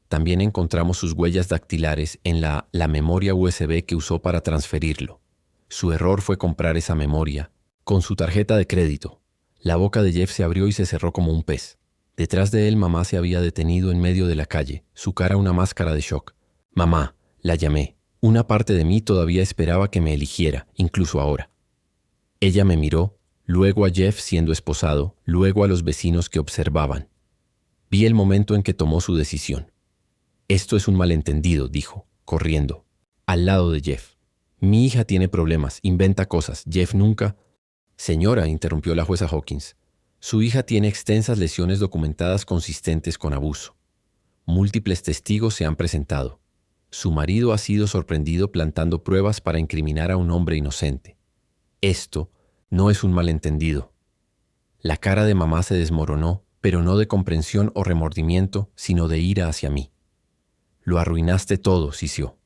También encontramos sus huellas dactilares en la memoria USB que usó para transferirlo. Su error fue comprar esa memoria con su tarjeta de crédito. La boca de Jeff se abrió y se cerró como un pez. Detrás de él, mamá se había detenido en medio de la calle, su cara una máscara de shock. Mamá, la llamé. Una parte de mí todavía esperaba que me eligiera, incluso ahora. Ella me miró, luego a Jeff siendo esposado, luego a los vecinos que observaban. Vi el momento en que tomó su decisión. Esto es un malentendido, dijo, corriendo, al lado de Jeff. Mi hija tiene problemas, inventa cosas. Jeff nunca... Señora, interrumpió la jueza Hawkins, su hija tiene extensas lesiones documentadas consistentes con abuso. Múltiples testigos se han presentado. Su marido ha sido sorprendido plantando pruebas para incriminar a un hombre inocente. Esto no es un malentendido. La cara de mamá se desmoronó, pero no de comprensión o remordimiento, sino de ira hacia mí. Lo arruinaste todo, sisió.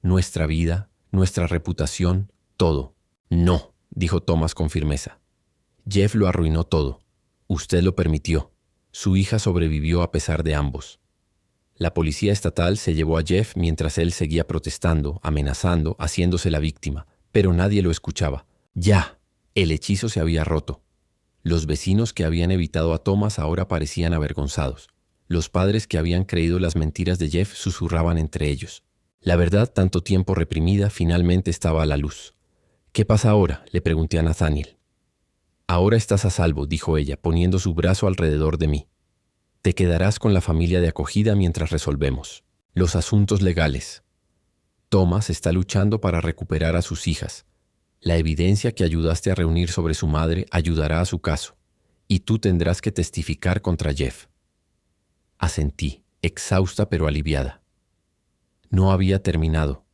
Nuestra vida, nuestra reputación, todo. No, dijo Thomas con firmeza. Jeff lo arruinó todo. Usted lo permitió. Su hija sobrevivió a pesar de ambos. La policía estatal se llevó a Jeff mientras él seguía protestando, amenazando, haciéndose la víctima, pero nadie lo escuchaba. Ya, el hechizo se había roto. Los vecinos que habían evitado a Thomas ahora parecían avergonzados. Los padres que habían creído las mentiras de Jeff susurraban entre ellos. La verdad, tanto tiempo reprimida, finalmente estaba a la luz. ¿Qué pasa ahora?, le pregunté a Nathaniel. Ahora estás a salvo, dijo ella, poniendo su brazo alrededor de mí. Te quedarás con la familia de acogida mientras resolvemos los asuntos legales. Thomas está luchando para recuperar a sus hijas. La evidencia que ayudaste a reunir sobre su madre ayudará a su caso, y tú tendrás que testificar contra Jeff. Asentí, exhausta pero aliviada. No había terminado.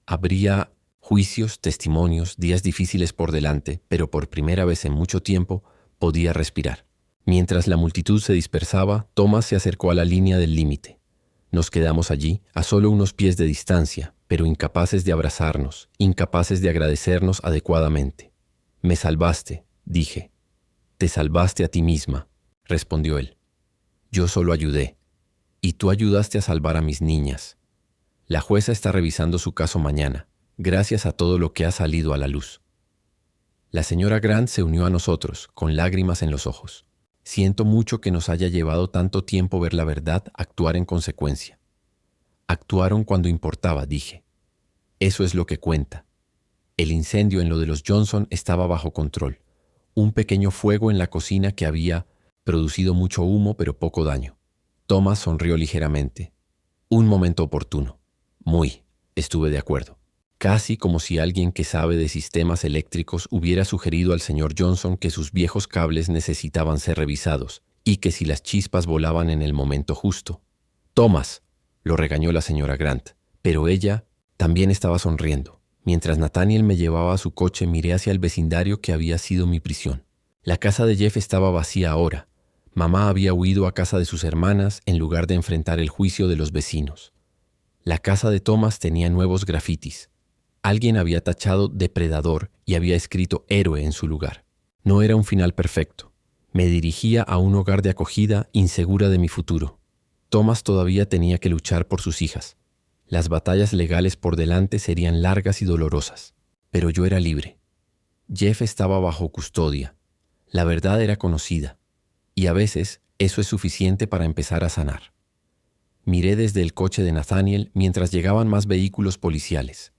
Habría juicios, testimonios, días difíciles por delante, pero por primera vez en mucho tiempo podía respirar. Mientras la multitud se dispersaba, Thomas se acercó a la línea del límite. Nos quedamos allí, a solo unos pies de distancia, pero incapaces de abrazarnos, incapaces de agradecernos adecuadamente. Me salvaste, dije. Te salvaste a ti misma, respondió él. Yo solo ayudé. Y tú ayudaste a salvar a mis niñas. La jueza está revisando su caso mañana, gracias a todo lo que ha salido a la luz. La señora Grant se unió a nosotros, con lágrimas en los ojos. Siento mucho que nos haya llevado tanto tiempo ver la verdad, actuar en consecuencia. Actuaron cuando importaba, dije. Eso es lo que cuenta. El incendio en lo de los Johnson estaba bajo control. Un pequeño fuego en la cocina que había producido mucho humo pero poco daño. Thomas sonrió ligeramente. Un momento oportuno. Muy, estuve de acuerdo. Casi como si alguien que sabe de sistemas eléctricos hubiera sugerido al señor Johnson que sus viejos cables necesitaban ser revisados y que si las chispas volaban en el momento justo. «Thomas», lo regañó la señora Grant, pero ella también estaba sonriendo. Mientras Nathaniel me llevaba a su coche, miré hacia el vecindario que había sido mi prisión. La casa de Jeff estaba vacía ahora. Mamá había huido a casa de sus hermanas en lugar de enfrentar el juicio de los vecinos. La casa de Thomas tenía nuevos grafitis. Alguien había tachado depredador y había escrito héroe en su lugar. No era un final perfecto. Me dirigía a un hogar de acogida insegura de mi futuro. Thomas todavía tenía que luchar por sus hijas. Las batallas legales por delante serían largas y dolorosas, pero yo era libre. Jeff estaba bajo custodia. La verdad era conocida, y a veces eso es suficiente para empezar a sanar. Miré desde el coche de Nathaniel mientras llegaban más vehículos policiales.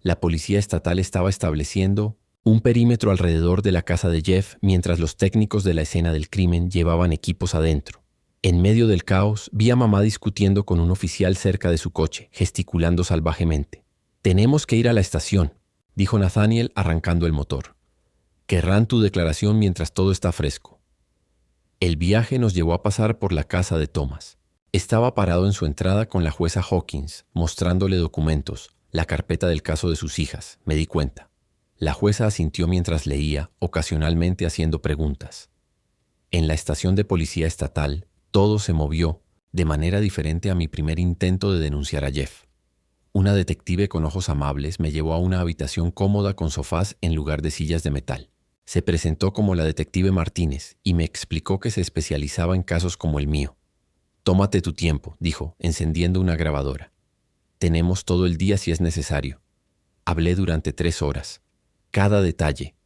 La policía estatal estaba estableciendo un perímetro alrededor de la casa de Jeff mientras los técnicos de la escena del crimen llevaban equipos adentro. En medio del caos, vi a mamá discutiendo con un oficial cerca de su coche, gesticulando salvajemente. «Tenemos que ir a la estación», dijo Nathaniel arrancando el motor. «Querrán tu declaración mientras todo está fresco». El viaje nos llevó a pasar por la casa de Thomas. Estaba parado en su entrada con la jueza Hawkins, mostrándole documentos, la carpeta del caso de sus hijas, me di cuenta. La jueza asintió mientras leía, ocasionalmente haciendo preguntas. En la estación de policía estatal, todo se movió de manera diferente a mi primer intento de denunciar a Jeff. Una detective con ojos amables me llevó a una habitación cómoda con sofás en lugar de sillas de metal. Se presentó como la detective Martínez y me explicó que se especializaba en casos como el mío. «Tómate tu tiempo», dijo, encendiendo una grabadora. «Tenemos todo el día si es necesario». Hablé durante 3 horas. Cada detalle,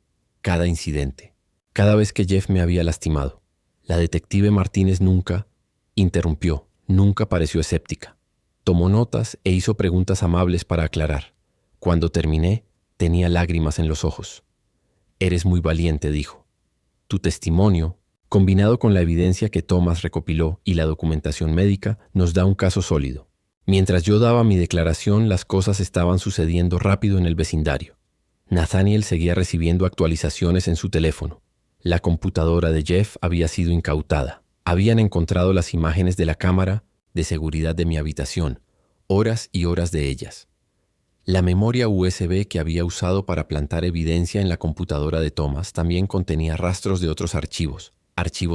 cada incidente, cada vez que Jeff me había lastimado. La detective Martínez nunca interrumpió, nunca pareció escéptica. Tomó notas e hizo preguntas amables para aclarar. Cuando terminé, tenía lágrimas en los ojos. «Eres muy valiente», dijo. «Tu testimonio, combinado con la evidencia que Thomas recopiló y la documentación médica, nos da un caso sólido». Mientras yo daba mi declaración, las cosas estaban sucediendo rápido en el vecindario. Nathaniel seguía recibiendo actualizaciones en su teléfono. La computadora de Jeff había sido incautada. Habían encontrado las imágenes de la cámara de seguridad de mi habitación, horas y horas de ellas. La memoria USB que había usado para plantar evidencia en la computadora de Thomas también contenía rastros de otros archivos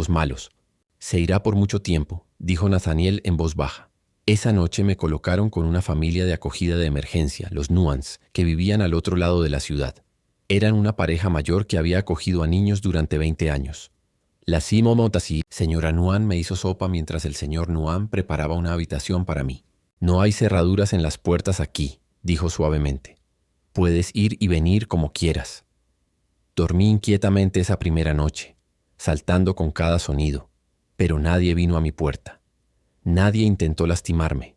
malos. «Se irá por mucho tiempo», dijo Nathaniel en voz baja. Esa noche me colocaron con una familia de acogida de emergencia, los Nuans, que vivían al otro lado de la ciudad. Eran una pareja mayor que había acogido a niños durante 20 años. La señora Nuan me hizo sopa mientras el señor Nuan preparaba una habitación para mí. «No hay cerraduras en las puertas aquí», dijo suavemente. «Puedes ir y venir como quieras». Dormí inquietamente esa primera noche, saltando con cada sonido, pero nadie vino a mi puerta. Nadie intentó lastimarme.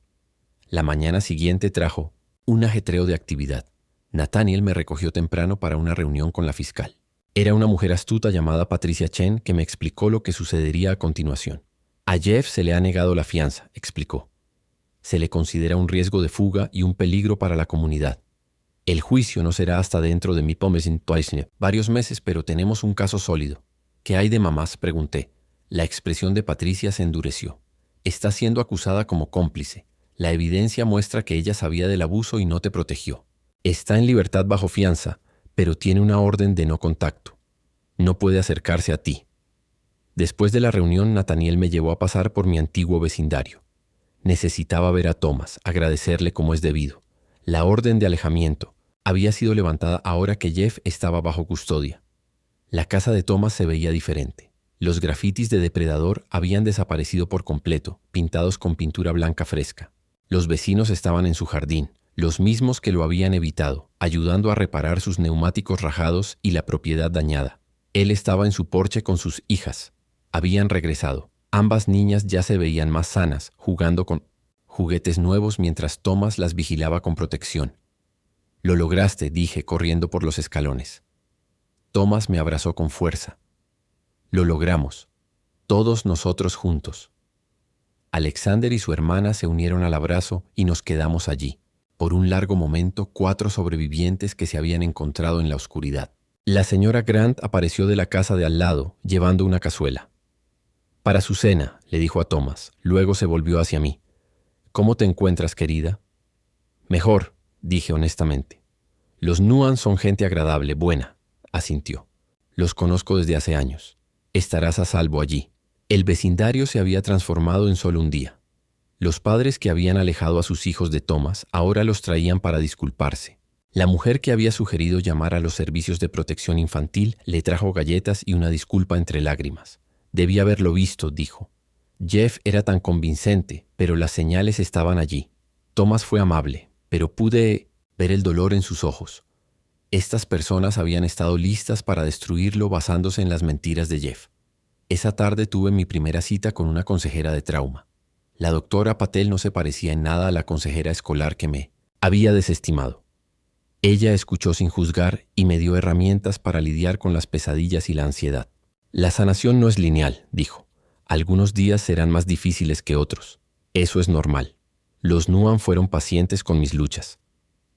La mañana siguiente trajo un ajetreo de actividad. Nathaniel me recogió temprano para una reunión con la fiscal. Era una mujer astuta llamada Patricia Chen que me explicó lo que sucedería a continuación. «A Jeff se le ha negado la fianza», explicó. «Se le considera un riesgo de fuga y un peligro para la comunidad. El juicio no será hasta dentro de varios meses, pero tenemos un caso sólido». «¿Qué hay de mamás?», pregunté. La expresión de Patricia se endureció. «Está siendo acusada como cómplice. La evidencia muestra que ella sabía del abuso y no te protegió. Está en libertad bajo fianza, pero tiene una orden de no contacto. No puede acercarse a ti». Después de la reunión, Nathaniel me llevó a pasar por mi antiguo vecindario. Necesitaba ver a Thomas, agradecerle como es debido. La orden de alejamiento había sido levantada ahora que Jeff estaba bajo custodia. La casa de Thomas se veía diferente. Los grafitis de depredador habían desaparecido por completo, pintados con pintura blanca fresca. Los vecinos estaban en su jardín, los mismos que lo habían evitado, ayudando a reparar sus neumáticos rajados y la propiedad dañada. Él estaba en su porche con sus hijas. Habían regresado. Ambas niñas ya se veían más sanas, jugando con juguetes nuevos mientras Thomas las vigilaba con protección. «Lo lograste», dije, corriendo por los escalones. Thomas me abrazó con fuerza. «Lo logramos. Todos nosotros juntos». Alexander y su hermana se unieron al abrazo y nos quedamos allí. Por un largo momento, 4 sobrevivientes que se habían encontrado en la oscuridad. La señora Grant apareció de la casa de al lado, llevando una cazuela. «Para su cena», le dijo a Thomas. Luego se volvió hacia mí. «¿Cómo te encuentras, querida?» «Mejor», dije honestamente. «Los Nuan son gente agradable, buena», asintió. «Los conozco desde hace años. Estarás a salvo allí». El vecindario se había transformado en solo un día. Los padres que habían alejado a sus hijos de Thomas ahora los traían para disculparse. La mujer que había sugerido llamar a los servicios de protección infantil le trajo galletas y una disculpa entre lágrimas. Debía haberlo visto, dijo. Jeff era tan convincente, pero las señales estaban allí. Thomas fue amable, pero pude ver el dolor en sus ojos. Estas personas habían estado listas para destruirlo basándose en las mentiras de Jeff. Esa tarde tuve mi primera cita con una consejera de trauma. La doctora Patel no se parecía en nada a la consejera escolar que me había desestimado. Ella escuchó sin juzgar y me dio herramientas para lidiar con las pesadillas y la ansiedad. La sanación no es lineal, dijo. Algunos días serán más difíciles que otros. Eso es normal. Los Nuan fueron pacientes con mis luchas.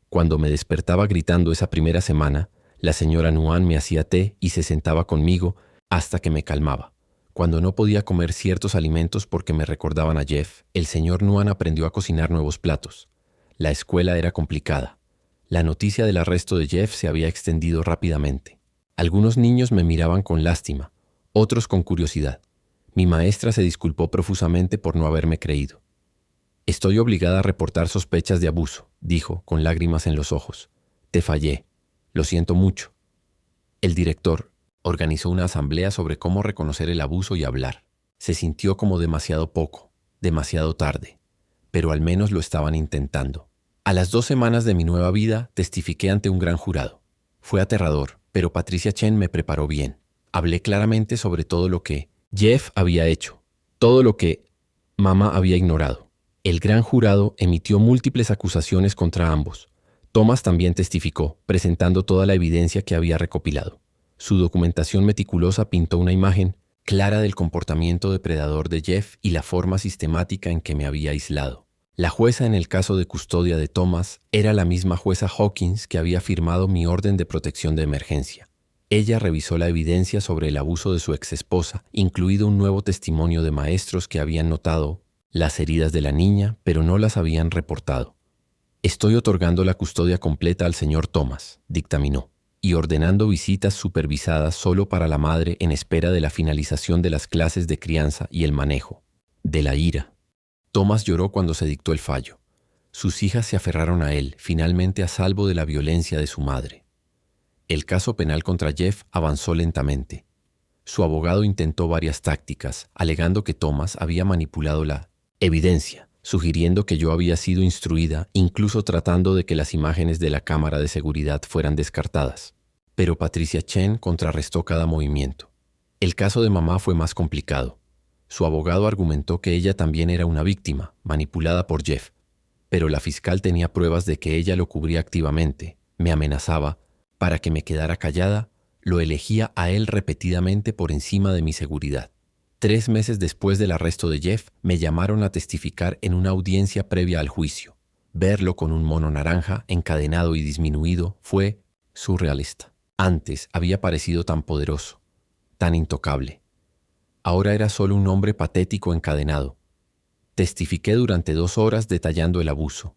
Cuando me despertaba gritando esa primera semana, la señora Nuan me hacía té y se sentaba conmigo hasta que me calmaba. Cuando no podía comer ciertos alimentos porque me recordaban a Jeff, el señor Nuan aprendió a cocinar nuevos platos. La escuela era complicada. La noticia del arresto de Jeff se había extendido rápidamente. Algunos niños me miraban con lástima, otros con curiosidad. Mi maestra se disculpó profusamente por no haberme creído. Estoy obligada a reportar sospechas de abuso, dijo, con lágrimas en los ojos. Te fallé. Lo siento mucho. El director organizó una asamblea sobre cómo reconocer el abuso y hablar. Se sintió como demasiado poco, demasiado tarde, pero al menos lo estaban intentando. A las 2 semanas de mi nueva vida, testifiqué ante un gran jurado. Fue aterrador, pero Patricia Chen me preparó bien. Hablé claramente sobre todo lo que Jeff había hecho, todo lo que mamá había ignorado. El gran jurado emitió múltiples acusaciones contra ambos. Thomas también testificó, presentando toda la evidencia que había recopilado. Su documentación meticulosa pintó una imagen clara del comportamiento depredador de Jeff y la forma sistemática en que me había aislado. La jueza en el caso de custodia de Thomas era la misma jueza Hawkins que había firmado mi orden de protección de emergencia. Ella revisó la evidencia sobre el abuso de su exesposa, incluido un nuevo testimonio de maestros que habían notado las heridas de la niña, pero no las habían reportado. Estoy otorgando la custodia completa al señor Thomas, dictaminó, y ordenando visitas supervisadas solo para la madre en espera de la finalización de las clases de crianza y el manejo de la ira. Thomas lloró cuando se dictó el fallo. Sus hijas se aferraron a él, finalmente a salvo de la violencia de su madre. El caso penal contra Jeff avanzó lentamente. Su abogado intentó varias tácticas, alegando que Thomas había manipulado la evidencia, sugiriendo que yo había sido instruida, incluso tratando de que las imágenes de la cámara de seguridad fueran descartadas. Pero Patricia Chen contrarrestó cada movimiento. El caso de mamá fue más complicado. Su abogado argumentó que ella también era una víctima, manipulada por Jeff, pero la fiscal tenía pruebas de que ella lo cubría activamente, me amenazaba, para que me quedara callada, lo elegía a él repetidamente por encima de mi seguridad. 3 meses después del arresto de Jeff, me llamaron a testificar en una audiencia previa al juicio. Verlo con un mono naranja, encadenado y disminuido, fue surrealista. Antes había parecido tan poderoso, tan intocable. Ahora era solo un hombre patético encadenado. Testifiqué durante 2 horas detallando el abuso.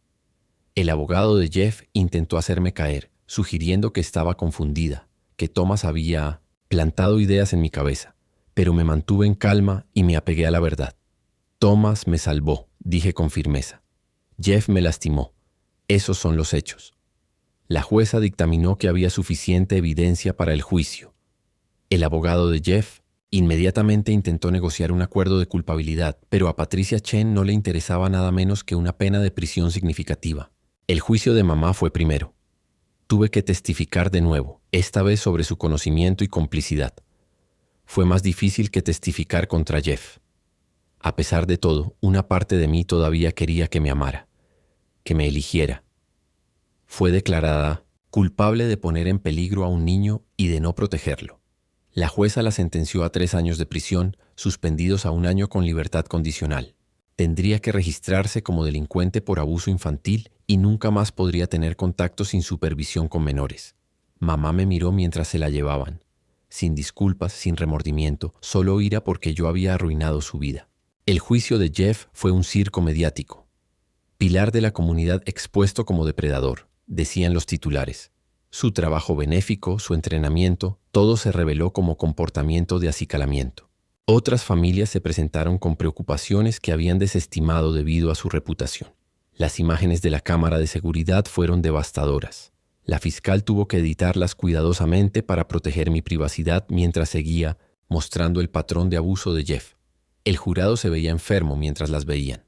El abogado de Jeff intentó hacerme caer, sugiriendo que estaba confundida, que Thomas había plantado ideas en mi cabeza, pero me mantuve en calma y me apegué a la verdad. Thomas me salvó, dije con firmeza. Jeff me lastimó. Esos son los hechos. La jueza dictaminó que había suficiente evidencia para el juicio. El abogado de Jeff inmediatamente intentó negociar un acuerdo de culpabilidad, pero a Patricia Chen no le interesaba nada menos que una pena de prisión significativa. El juicio de mamá fue primero. Tuve que testificar de nuevo, esta vez sobre su conocimiento y complicidad. Fue más difícil que testificar contra Jeff. A pesar de todo, una parte de mí todavía quería que me amara, que me eligiera. Fue declarada culpable de poner en peligro a un niño y de no protegerlo. La jueza la sentenció a 3 años de prisión, suspendidos a 1 año con libertad condicional. Tendría que registrarse como delincuente por abuso infantil y nunca más podría tener contacto sin supervisión con menores. Mamá me miró mientras se la llevaban. Sin disculpas, sin remordimiento, solo ira porque yo había arruinado su vida. El juicio de Jeff fue un circo mediático. Pilar de la comunidad expuesto como depredador, decían los titulares. Su trabajo benéfico, su entrenamiento, todo se reveló como comportamiento de acicalamiento. Otras familias se presentaron con preocupaciones que habían desestimado debido a su reputación. Las imágenes de la cámara de seguridad fueron devastadoras. La fiscal tuvo que editarlas cuidadosamente para proteger mi privacidad mientras seguía mostrando el patrón de abuso de Jeff. El jurado se veía enfermo mientras las veían.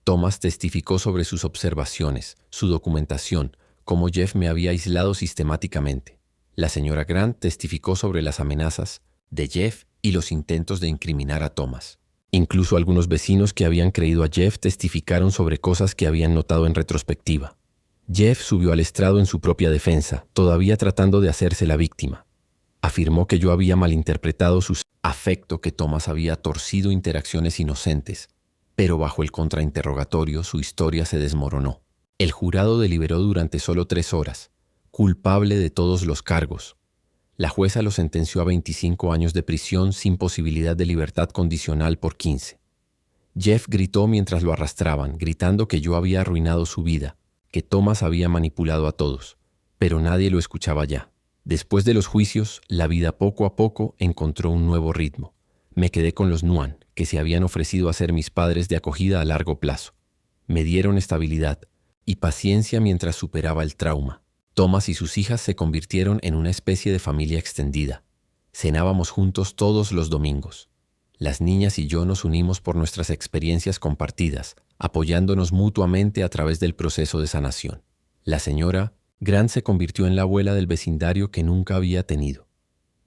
Thomas testificó sobre sus observaciones, su documentación, cómo Jeff me había aislado sistemáticamente. La señora Grant testificó sobre las amenazas de Jeff y los intentos de incriminar a Thomas. Incluso algunos vecinos que habían creído a Jeff testificaron sobre cosas que habían notado en retrospectiva. Jeff subió al estrado en su propia defensa, todavía tratando de hacerse la víctima. Afirmó que yo había malinterpretado su afecto, que Thomas había torcido interacciones inocentes, pero bajo el contrainterrogatorio su historia se desmoronó. El jurado deliberó durante solo 3 horas, culpable de todos los cargos. La jueza lo sentenció a 25 años de prisión sin posibilidad de libertad condicional por 15. Jeff gritó mientras lo arrastraban, gritando que yo había arruinado su vida, que Thomas había manipulado a todos, pero nadie lo escuchaba ya. Después de los juicios, la vida poco a poco encontró un nuevo ritmo. Me quedé con los Nuan, que se habían ofrecido a ser mis padres de acogida a largo plazo. Me dieron estabilidad y paciencia mientras superaba el trauma. Thomas y sus hijas se convirtieron en una especie de familia extendida. Cenábamos juntos todos los domingos. Las niñas y yo nos unimos por nuestras experiencias compartidas, apoyándonos mutuamente a través del proceso de sanación. La señora Grant se convirtió en la abuela del vecindario que nunca había tenido.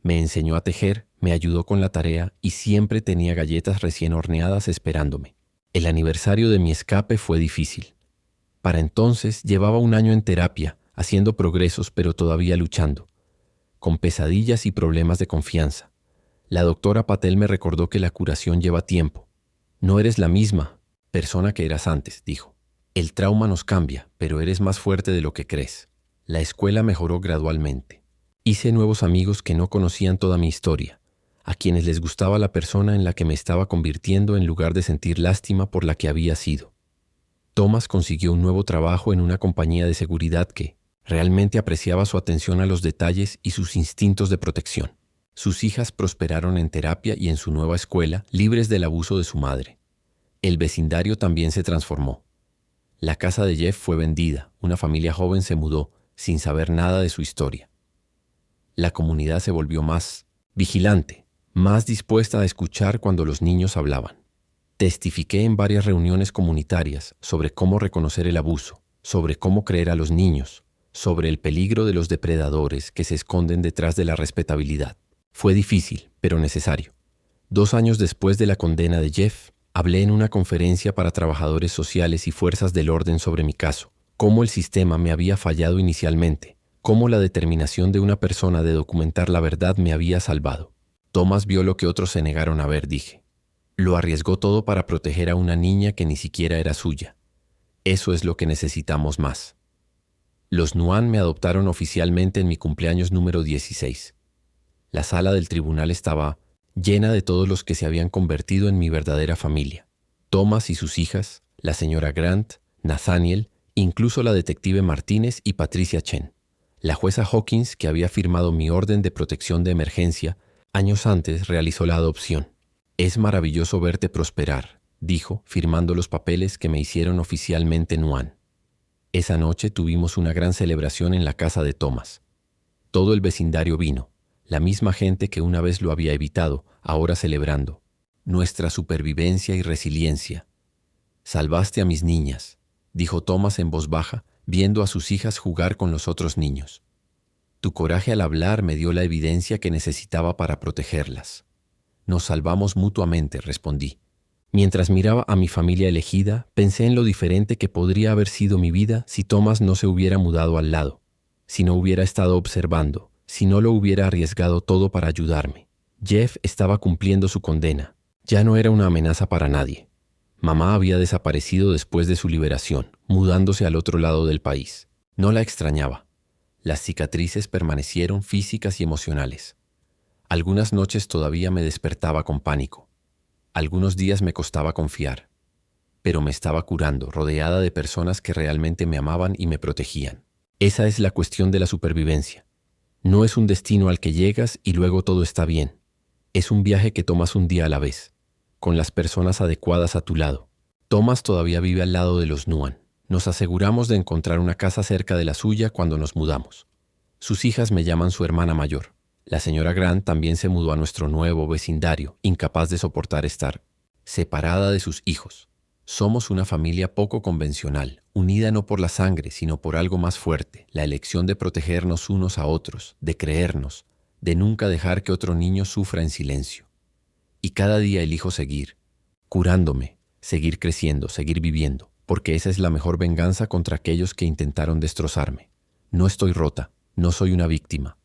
Me enseñó a tejer, me ayudó con la tarea y siempre tenía galletas recién horneadas esperándome. El aniversario de mi escape fue difícil. Para entonces llevaba 1 año en terapia, haciendo progresos pero todavía luchando, con pesadillas y problemas de confianza. La doctora Patel me recordó que la curación lleva tiempo. No eres la misma persona que eras antes, dijo. El trauma nos cambia, pero eres más fuerte de lo que crees. La escuela mejoró gradualmente. Hice nuevos amigos que no conocían toda mi historia, a quienes les gustaba la persona en la que me estaba convirtiendo en lugar de sentir lástima por la que había sido. Thomas consiguió un nuevo trabajo en una compañía de seguridad que realmente apreciaba su atención a los detalles y sus instintos de protección. Sus hijas prosperaron en terapia y en su nueva escuela, libres del abuso de su madre. El vecindario también se transformó. La casa de Jeff fue vendida, una familia joven se mudó, sin saber nada de su historia. La comunidad se volvió más vigilante, más dispuesta a escuchar cuando los niños hablaban. Testifiqué en varias reuniones comunitarias sobre cómo reconocer el abuso, sobre cómo creer a los niños, sobre el peligro de los depredadores que se esconden detrás de la respetabilidad. Fue difícil, pero necesario. 2 años después de la condena de Jeff, hablé en una conferencia para trabajadores sociales y fuerzas del orden sobre mi caso, cómo el sistema me había fallado inicialmente, cómo la determinación de una persona de documentar la verdad me había salvado. Thomas vio lo que otros se negaron a ver, dije. Lo arriesgó todo para proteger a una niña que ni siquiera era suya. Eso es lo que necesitamos más. Los Nuan me adoptaron oficialmente en mi cumpleaños número 16. La sala del tribunal estaba llena de todos los que se habían convertido en mi verdadera familia. Thomas y sus hijas, la señora Grant, Nathaniel, incluso la detective Martínez y Patricia Chen. La jueza Hawkins, que había firmado mi orden de protección de emergencia, años antes realizó la adopción. Es maravilloso verte prosperar, dijo, firmando los papeles que me hicieron oficialmente Nuan. Esa noche tuvimos una gran celebración en la casa de Thomas. Todo el vecindario vino, la misma gente que una vez lo había evitado, ahora celebrando. Nuestra supervivencia y resiliencia. Salvaste a mis niñas, dijo Thomas en voz baja, viendo a sus hijas jugar con los otros niños. Tu coraje al hablar me dio la evidencia que necesitaba para protegerlas. Nos salvamos mutuamente, respondí. Mientras miraba a mi familia elegida, pensé en lo diferente que podría haber sido mi vida si Thomas no se hubiera mudado al lado, si no hubiera estado observando, si no lo hubiera arriesgado todo para ayudarme. Jeff estaba cumpliendo su condena. Ya no era una amenaza para nadie. Mamá había desaparecido después de su liberación, mudándose al otro lado del país. No la extrañaba. Las cicatrices permanecieron físicas y emocionales. Algunas noches todavía me despertaba con pánico. Algunos días me costaba confiar. Pero me estaba curando, rodeada de personas que realmente me amaban y me protegían. Esa es la cuestión de la supervivencia. No es un destino al que llegas y luego todo está bien. Es un viaje que tomas un día a la vez, con las personas adecuadas a tu lado. Thomas todavía vive al lado de los Nuan. Nos aseguramos de encontrar una casa cerca de la suya cuando nos mudamos. Sus hijas me llaman su hermana mayor. La señora Grant también se mudó a nuestro nuevo vecindario, incapaz de soportar estar separada de sus hijos. Somos una familia poco convencional, unida no por la sangre, sino por algo más fuerte, la elección de protegernos unos a otros, de creernos, de nunca dejar que otro niño sufra en silencio. Y cada día elijo seguir, curándome, seguir creciendo, seguir viviendo, porque esa es la mejor venganza contra aquellos que intentaron destrozarme. No estoy rota, no soy una víctima.